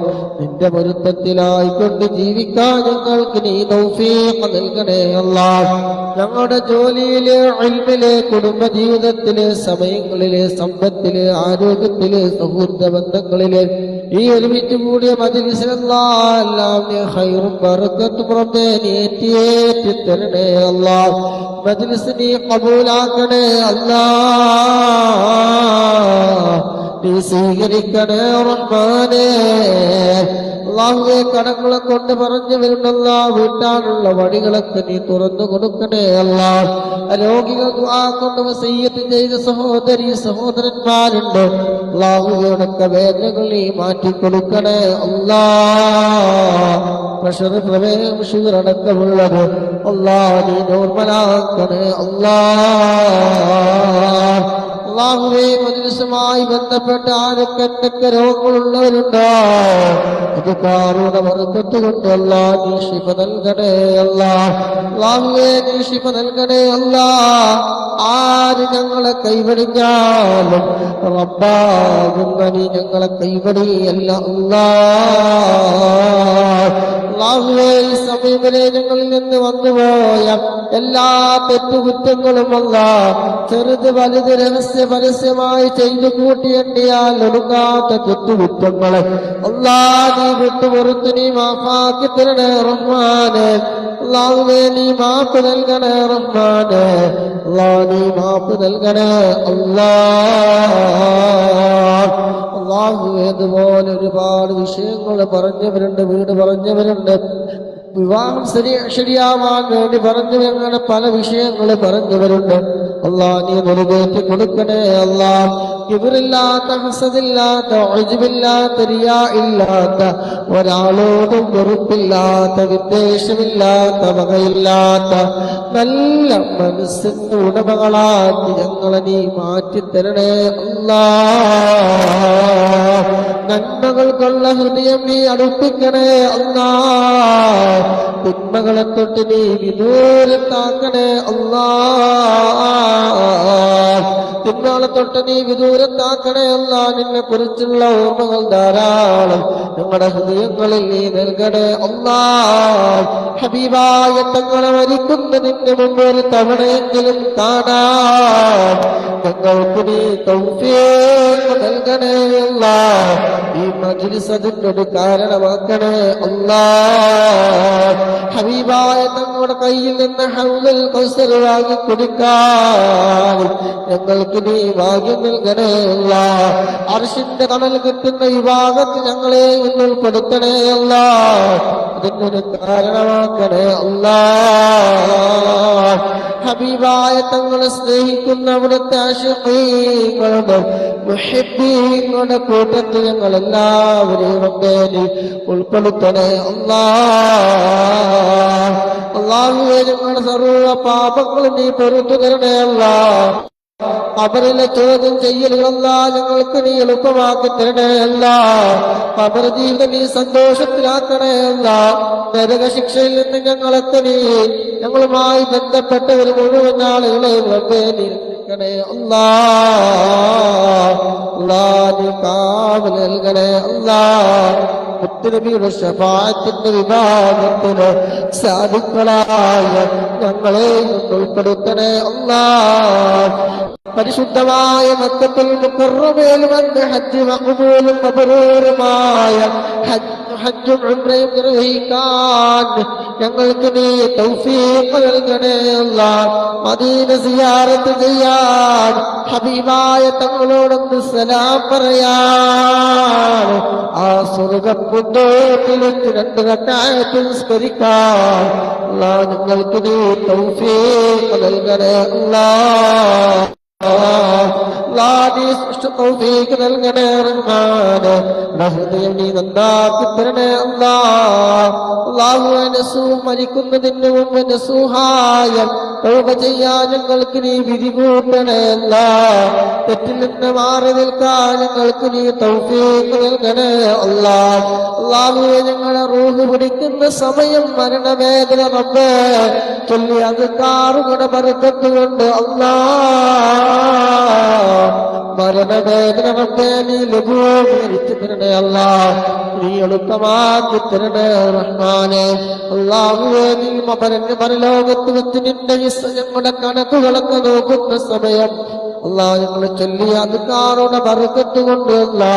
നിന്റെ പൊരുത്തത്തിലായിക്കൊണ്ട് ജീവിക്കാൻ ഞങ്ങൾക്ക് നീ തൗഫീഖ് നൽകണേ അല്ലാഹ്. ഞങ്ങളുടെ ജോലിയില്, ഇൽമില്, കുടുംബജീവിതത്തില്, സമയങ്ങളില്, സമ്പത്തില്, ആരോഗ്യത്തില്, സൗഹൃദ ബന്ധങ്ങളില് ഈ ഒരുമിച്ച് കൂടിയ മജ്‌ലിസിലെല്ലാം നീ ഖൈറും ബറക്കത്തും റബ്ബേ നീ ഏറ്റി തരണേ അല്ലാഹ്. മജ്‌ലിസ് നീ ഖബൂലാക്കണേ അല്ലാഹ്. നീ സ്വീകരിക്കണേ റഹ്മാനേ. അല്ലാഹുവേ, കടങ്ങളെ കൊണ്ട് പറഞ്ഞു വരുന്നല്ല വീട്ടാനുള്ള വഴികളൊക്കെ നീ തുറന്നു കൊടുക്കണേ അല്ലാഹ്. രോഗികൾ ദുആ കൊണ്ട് വസിയ്യത്ത് ചെയ്ത സഹോദരി സഹോദരന്മാരുണ്ട് അല്ലാഹുവോടൊക്കെ വേദനകൾ നീ മാറ്റിക്കൊടുക്കണേ അല്ലാഹ്. പ്രഷർ, പ്രമേഹം, ഷുഗർ അടക്കമുള്ളത് അല്ലാഹ് നീ നോർമലാക്കണേ അല്ലാഹ്. അല്ലാഹുവേ, മജ്‌ലിസുമായി ബന്ധപ്പെട്ട ആരൊക്കെ എന്തൊക്കെ രോഗങ്ങളുള്ളവരുണ്ടോ അത് കാറുടെ ബർക്കത്ത് കൊണ്ട് അല്ലാഹ് നീ ശിഫ നൽകണേ അല്ലാഹ്. അല്ലാഹുവേ, നീ ശിഫ നൽകണേ അല്ലാഹ്. ആര് ഞങ്ങളെ കൈവടിഞ്ഞാലും റബ്ബാകുന്ന നീ ഞങ്ങളെ കൈവടിയല്ല അല്ലാഹ്. അല്ലാഹുവേ, ഈ സമയം വരെ ഞങ്ങളിൽ നിന്ന് വന്നുപോയ എല്ലാ തെറ്റുകുറ്റങ്ങളും അല്ലാഹ് ചെറുത് വലുത് രഹസ്യ പരസ്യമായി ചെയ്തു കൂട്ടിയെണ്ണിയാൽ ഒടുങ്ങാത്ത തെറ്റുകുറ്റങ്ങളെ അല്ലാഹ് നീ വിട്ടുപുറത്ത് നീ മാഫാക്കി തരണേ റഹ്മാനെ. അല്ലാഹുവേ, നീ മാപ്പ് നൽകണേ റഹ്മാനെ. അല്ലാഹ് നീ മാപ്പ് നൽകണേ അല്ലാഹ്. അല്ലാഹുവേ, അതുപോലെ ഒരുപാട് വിഷയങ്ങൾ പറഞ്ഞവരുണ്ട്, വീട് പറഞ്ഞവരുണ്ട്, വിവാഹം ശരിയാവാൻ വേണ്ടി പറഞ്ഞവരുണ്ട്, പല വിഷയങ്ങൾ പറഞ്ഞവരുണ്ട്. അല്ലാ നീ നിറവേറ്റി കൊടുക്കണേ അല്ലാ. കിബിറില്ലാത്ത, ഹസദില്ലാത്ത, ഉജ്ബില്ലാത്ത, റിയാ ഇല്ലാത്ത, ഒരാളോടും വെറുപ്പില്ലാത്ത, വിദ്വേഷമില്ലാത്ത, വകയില്ലാത്ത നല്ല മനസ്സിന്റെ ഉടമകളാക്കി ഞങ്ങളെ നീ മാറ്റിത്തരണേ അല്ലാ. നന്മകൾക്കുള്ള ഹൃദയം നീ അടുപ്പിക്കണേ അല്ലാ. തിന്മകളെ തൊട്ട് നീ വിദൂരത്താക്കണേ അല്ലാ. തിന്മകളെ തൊട്ട് നീ വിദൂരത്താക്കണേ അല്ലാ. നിന്നെ കുറിച്ചുള്ള ഓർമ്മകൾ ധാരാളം ഞങ്ങളുടെ ഹൃദയങ്ങളിൽ നീ നൽകണേ അല്ലാ. ഹബീബായ തങ്ങളെ മരിക്കുന്നതിന് മുമ്പ് ഒരു തവണയെങ്കിലും കാണാൻ ഞങ്ങൾക്ക് നീ തൗഫീഖ് നൽകണേ അല്ലാ. ഈ മജ്ലിസ് അതിന്റെ ഒരു കാരണമാക്കണേ അല്ലാ. ഹബീബായ തങ്ങളുടെ കയ്യിൽ നിന്ന് ഹൗലുൽ കൗസർ വാങ്ങി കുടിക്കാൻ ഞങ്ങൾക്ക് നീ ഭാഗ്യം നൽകണേ അല്ലാ. അർശിന്റെ തണൽ കിട്ടുന്ന വിഭാഗത്തിൽ ഞങ്ങളെ ഉൾപ്പെടുത്തണേ അല്ലാ. അതിനൊരു കാരണമാക്കണേ അല്ലാ. ഹബീബായ തങ്ങളെ സ്നേഹിക്കുന്ന അവിടുത്തെ ആശിഖീങ്ങളുടെ മുഹിബ്ബീങ്ങളുടെ കൂട്ടത്തിൽ ഞങ്ങൾ എല്ലാവരെയും റബ്ബേ ഉൾപ്പെടുത്തണേ അല്ലാ. അല്ലാഹുവേ ഞങ്ങളുടെ സർവ്വ പാപങ്ങളും നീ പൊറുത്തു തരണേ അല്ലാ. ഖബറിലെ ചോദ്യം ചെയ്യലുകളല്ലാ ഞങ്ങൾക്ക് നീ എളുപ്പമാക്കി തരണേ അല്ലാ. ഖബർ ജീവിതം നീ സന്തോഷത്തിലാക്കണേ അല്ലാ. നരക ശിക്ഷയിൽ നിന്ന് ഞങ്ങളൊക്കെ നീ ഞങ്ങളുമായി ബന്ധപ്പെട്ടവർ മുഴുവൻ ആളുകളെയും റബ്ബേ നീ രക്ഷിക്കണേ അല്ലാ. അല്ലാ നീ കാവൽ നൽകണേ അല്ലാ. മുത്തുനബിയുടെ ശഫാഅത്തിന്റെ വിഭാഗത്തിന് സാധുക്കളായ ഞങ്ങളെ ഉൾപ്പെടുത്തണേ അല്ലാ. പരിശുദ്ധമായ മക്കത്തുൽ മുകറമയിൽ വന്ന് ഹജ്ജ് മഖ്ബൂലും മബ്റൂറുമായ ഹജ്ജും ഉംറയും നിർവഹിക്കാൻ ഞങ്ങൾക്ക് നീ തൗഫീഖ് നൽകണേ അല്ലാ. മദീന സിയാറത്ത് ചെയ്യാൻ ഹബീബായ തങ്ങളോടൊന്ന് സലാം പറയാൻ ആ സ്വർഗ്ഗപ്പൂന്തോട്ടിൽ വെച്ച് 2 റക്അത്ത് നിസ്കരിക്കാൻ അല്ലാ ഞങ്ങൾക്ക് നീ തൗഫീഖ് നൽകണേ അല്ലാ. തൗഫീഖ് നൽകണേ റഹ്മാനെ. ഹൃദയം നീ നന്നാക്കി തരണേ അല്ലാ. അല്ലാഹുവേ നസൂഹ് മരിക്കുന്നതിന് മുമ്പ് നസൂഹായ തൗബ ചെയ്യാൻ ഞങ്ങൾക്ക് നീ വിധി കൂട്ടണേ അല്ലാ. തെറ്റിൽ നിന്ന് മാറി നിൽക്കാൻ ഞങ്ങൾക്ക് നീ തൗഫീഖ് നൽകണേ അല്ലാ. അല്ലാഹുവേ ഞങ്ങളെ റൂഹ് പിടിക്കുന്ന സമയം മരണവേദന റബ്ബേ ചൊല്ലി അദ്കാറുകളുടെ ബർക്കത്ത് കൊണ്ട് അല്ലാ മരണവേദന റബ്ബേ നീ ലഘൂകരിച്ചു തരണേ അല്ലാ. നീ എളുപ്പമാക്കി തരണേ റഹ്മാനെ. അല്ലാഹുവേ നീ പരലോകത്ത് വെച്ച് നിന്റെ ഞങ്ങളുടെ കണക്കുകളൊക്കെ നോക്കുന്ന സമയം അല്ലാ ഞങ്ങൾ ചൊല്ലിയ അദ്കാറുടെ ബർക്കത്ത് കൊണ്ട് അല്ലാ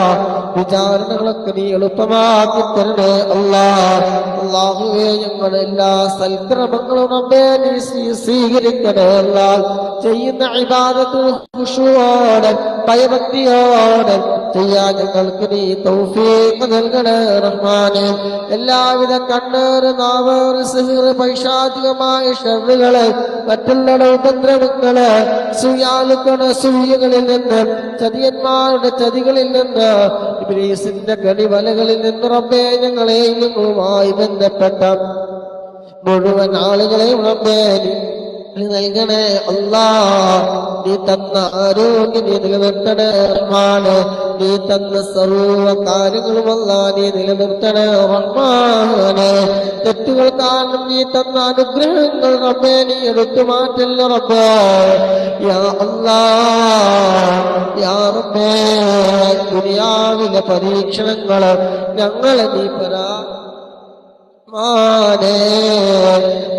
വിചാരണകളൊക്കെ നീ എളുപ്പമാക്കി തരണേ അല്ലാ. അല്ലാഹുവേ ഞങ്ങളുടെ എല്ലാ സൽക്രമങ്ങളും റബ്ബേ നീ സ്വീകരിക്കണേ അല്ലാ. ചെയ്യുന്ന ഇബാദത്ത് ഖുശൂഅോടെ ഭയഭക്തിയോടെ ചെയ്യാൻ ഞങ്ങൾക്ക് നീ തൗഫീഖ് നൽകണേ റഹ്മാനെ. എല്ലാവിധ കണ്ണേറ് നാവേറ് സിഹ്റ് പൈശാചികമായ ഷർറുകളെ മറ്റുള്ള ഉപദ്രവങ്ങളെ സുയാലുക്കളുടെ സൂയകളിൽ നിന്ന് ചതിയന്മാരുടെ ചതികളിൽ നിന്ന് ഇബ്ലീസിന്റെ കടിവലകളിൽ നിന്ന് റബ്ബേ ഞങ്ങളെയും നിങ്ങളുമായി ബന്ധപ്പെട്ട മുഴുവൻ ആളുകളെയും റബ്ബേ നീ നൽകണേ അല്ലാ. നീ തന്ന ആരോഗ്യം നീ നിലനിർത്തണേ റഹ്മാനെ. നീ തന്ന സർവ്വ കാര്യങ്ങളും അല്ലാ നീ നിലനിർത്തണേ റഹ്മാനെ. തെറ്റുകൾ കാരണം നീ തന്ന അനുഗ്രഹങ്ങൾ റബ്ബേ നീ എടുത്തു മാറ്റല്ല റബ്ബേ. യാ അല്ലാ യാ റബ്ബേ ദുനിയാവിലെ പരീക്ഷണങ്ങള് ഞങ്ങളെ നീ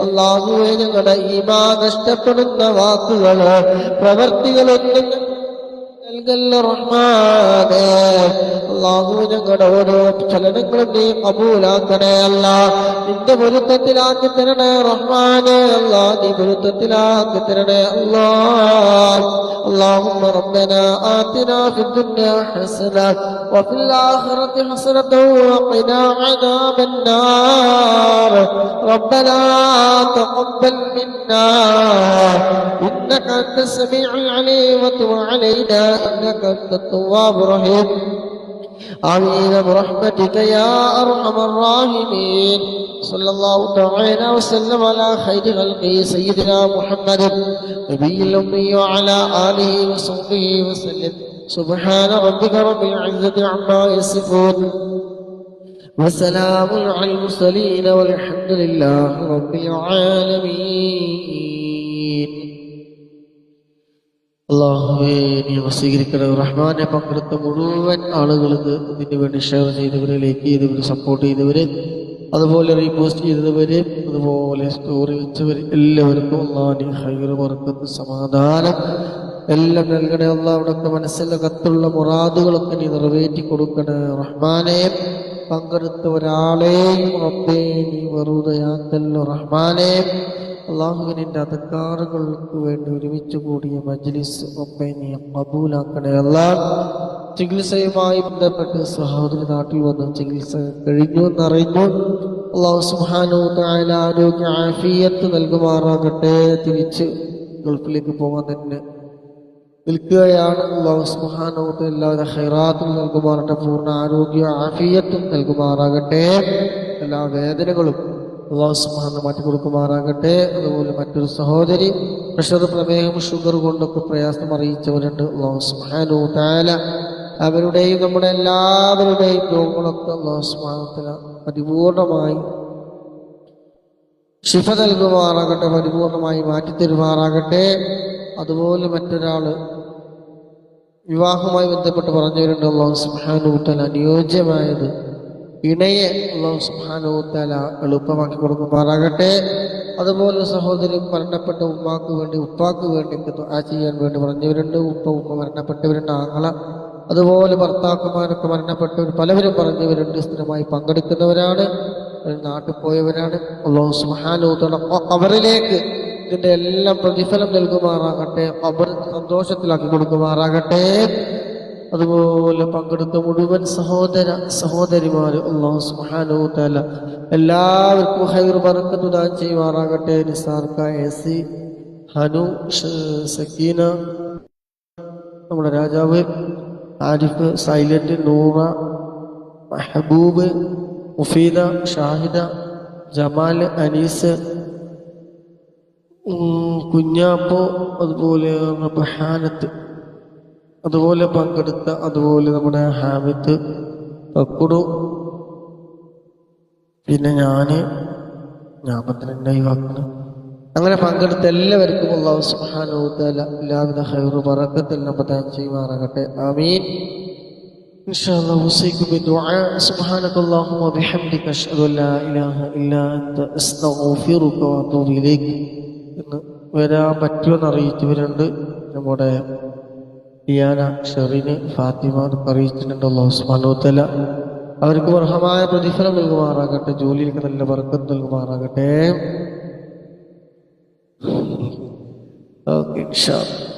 അല്ലാഹുവേ ഞങ്ങളുടെ ഈമാൻ നഷ്ടപ്പെടുന്ന വാക്കുകള് പ്രവർത്തികളൊന്നും നൽകല്ല റഹ്മാനേ. അല്ലാഹു ഞങ്ങളുടെ ഓരോ ചലനങ്ങളും നീ കബൂലാക്കണേ അല്ലാ. നിന്റെ പൊരുത്തത്തിലാക്കി തരണേ റഹ്മാനേ. അല്ലാ നീ പൊരുത്തത്തിലാക്കി തരണേ അല്ലാ. اللهم ربنا آتنا في الدنيا حسنة وفي الآخرة حسنة وقنا عذاب النار. ربنا تقبل منا إنك أنت السميع العليم وتب علينا إنك أنت التواب الرحيم آمين برحمتك يا أرحم الراحمين صلى الله تعالى وسلم على خير خلقه سيدنا محمد نبي الأمي وعلى آله وصحبه وسلم سبحان ربك رب العزة عما يصفون وسلام على المرسلين والحمد لله رب العالمين. അള്ളാഹുവേ നീ സ്വീകരിക്കണം. റഹ്മാനെ പങ്കെടുത്ത മുഴുവൻ ആളുകൾക്ക് ഇതിനു വേണ്ടി ഷെയർ ചെയ്തവരെ, ലൈക്ക് ചെയ്തവർ, സപ്പോർട്ട് ചെയ്തവര്, അതുപോലെ റീപോസ്റ്റ് ചെയ്തവര്, അതുപോലെ സ്റ്റോറി വെച്ചവർ എല്ലാവർക്കും അള്ളാഹ് നീ ഖൈർ ബർക്കത്ത് സമാധാനം എല്ലാം നൽകണേ. അള്ളാഹ് അവിടൊക്കെ മനസ്സിലെ കത്തുള്ള മുറാദുകളൊക്കെ നീ നിറവേറ്റി കൊടുക്കണേ. റഹ്മാനെ പങ്കെടുത്ത ഒരാളെയും റബ്ബേ നീ വെറുതെയാക്കല്ലോ. റഹ്മാനെ അള്ളാഹുവിൻ്റെ അധികാറുകൾക്ക് വേണ്ടി ഒരുമിച്ച് കൂടിയ മജ്ലിസ് റബ്ബേ നീ കബൂലാക്കണേ. അല്ലാഹ് ചികിത്സയുമായി ബന്ധപ്പെട്ട് സഹോദരി നാട്ടിൽ വന്ന് ചികിത്സ കഴിഞ്ഞു എന്നറിഞ്ഞു. അള്ളാഹു സുബ്ഹാനഹു വ തആല ആരോഗ്യ ആഫിയത്ത് നൽകുമാറാകട്ടെ. തിരിച്ച് ഗൾഫിലേക്ക് പോകാൻ തന്നെ നിൽക്കുകയാണ്. അള്ളാഹു സുബ്ഹാനഹു വ തആല എല്ലാവിധ ഖൈറാത്തും നൽകുമാറാകട്ടെ. പൂർണ്ണ ആരോഗ്യ ആഫിയത്തും നൽകുമാറാകട്ടെ. എല്ലാ വേദനകളും അള്ളാഹു സുബ്ഹാനഹു മാറ്റി കൊടുക്കുമാറാകട്ടെ. അതുപോലെ മറ്റൊരു സഹോദരി പ്രഷർ, പ്രമേഹം, ഷുഗർ കൊണ്ടൊക്കെ പ്രയാസം അറിയിച്ചവരുണ്ട്. അള്ളാഹു സുബ്ഹാനഹു വ തആല അവരുടെയും നമ്മുടെ എല്ലാവരുടെയും രോഗങ്ങളൊക്കെ അള്ളാഹു സുബ്ഹാനഹു വ തആല പരിപൂർണമായി ശിഫ നൽകുമാറാകട്ടെ, പരിപൂർണമായി മാറ്റിത്തരുമാറാകട്ടെ. അതുപോലെ മറ്റൊരാള് വിവാഹവുമായി ബന്ധപ്പെട്ട് പറഞ്ഞവരുണ്ട്. അള്ളാഹു സുബ്ഹാനഹു വ തആല അനുയോജ്യമായത് ഇണയെ അള്ളാഹു സുബ്ഹാനഹു വ തആല എളുപ്പമാക്കി കൊടുക്കുമാറാകട്ടെ. അതുപോലെ സഹോദരി മരണപ്പെട്ട ഉമ്മാക്ക് വേണ്ടി, ഉപ്പാക്ക് വേണ്ടി ദുആ ചെയ്യാൻ വേണ്ടി പറഞ്ഞവരുണ്ട്. ഉമ്മ മരണപ്പെട്ടവരുണ്ട്, ആങ്ങള, അതുപോലെ ഭർത്താക്കന്മാരൊക്കെ മരണപ്പെട്ടവർ പലവരും പറഞ്ഞവരുണ്ട്. സ്ഥിരമായി പങ്കെടുക്കുന്നവരാണ്, നാട്ടിൽ പോയവരാണ്. അള്ളാഹു സുബ്ഹാനഹു വ തആല ഖബറിലേക്ക് ഇതിന്റെ എല്ലാം പ്രതിഫലം നൽകുമാറാകട്ടെ, ഖബർ സന്തോഷത്തിലാക്കി കൊടുക്കുമാറാകട്ടെ. അതുപോലെ പങ്കെടുത്ത മുഴുവൻ സഹോദര സഹോദരിമാര് അല്ലാഹു സുബ്ഹാനഹു വ തആല എല്ലാവർക്കും ഖൈർ ബറക്കത്ത് ദാനം ചെയ്യുമാറാകട്ടെ. നിസാർക്ക, എസി, ഹനു, സക്കീന, നമ്മുടെ രാജാവ്, ആരിഫ്, സൈലന്റ്, നൂറ, മെഹബൂബ്, മുഫീദ, ഷാഹിദ, ജമാൽ, അനീസ്, കുഞ്ഞാപ്പോ, അതുപോലെ ബഹാനത്ത്, അതുപോലെ പങ്കെടുത്ത, അതുപോലെ നമ്മുടെ ഹാമിദ്, പക്കുടു, പിന്നെ ഞാൻ പന്ത്രണ്ടായി വാക്കുന്നു, അങ്ങനെ പങ്കെടുത്ത എല്ലാവർക്കും അല്ലാഹു സുബ്ഹാനഹു വ തആല എല്ലാവിധ ഖൈറു ബറക്കത്തെല്ലാം പ്രദാനം ചെയ്യുമാറാകട്ടെ. ആമീൻ. ഇൻഷാ അല്ലാഹ് ഉസൈക്കും ബിദുആ. സുബ്ഹാനകല്ലാഹുമ്മ വബിഹംദിക അശ്ഹദു അൻ ലാ ഇലാഹ ഇല്ലാ അൻത അസ്തഗ്ഫിറുക വ അത്തൂബു ഇലൈക് എന്ന് വരാൻ പറ്റുമെന്ന് അറിയിച്ചവരുണ്ട്. നമ്മുടെ ഡിയാന, ഷെറിന്, ഫാത്തിമ എന്നൊക്കെ അറിയിച്ചിട്ടുണ്ട്. അല്ലാഹു സുബ്ഹാനഹു വ തആല അവർക്ക് അർഹമായ പ്രതിഫലം നൽകുമാറാകട്ടെ, ജോലിയിലേക്ക് നല്ല ബർക്കത്ത് നൽകുമാറാകട്ടെ. ഓക്കെ ഇൻഷാ അല്ലാഹ്.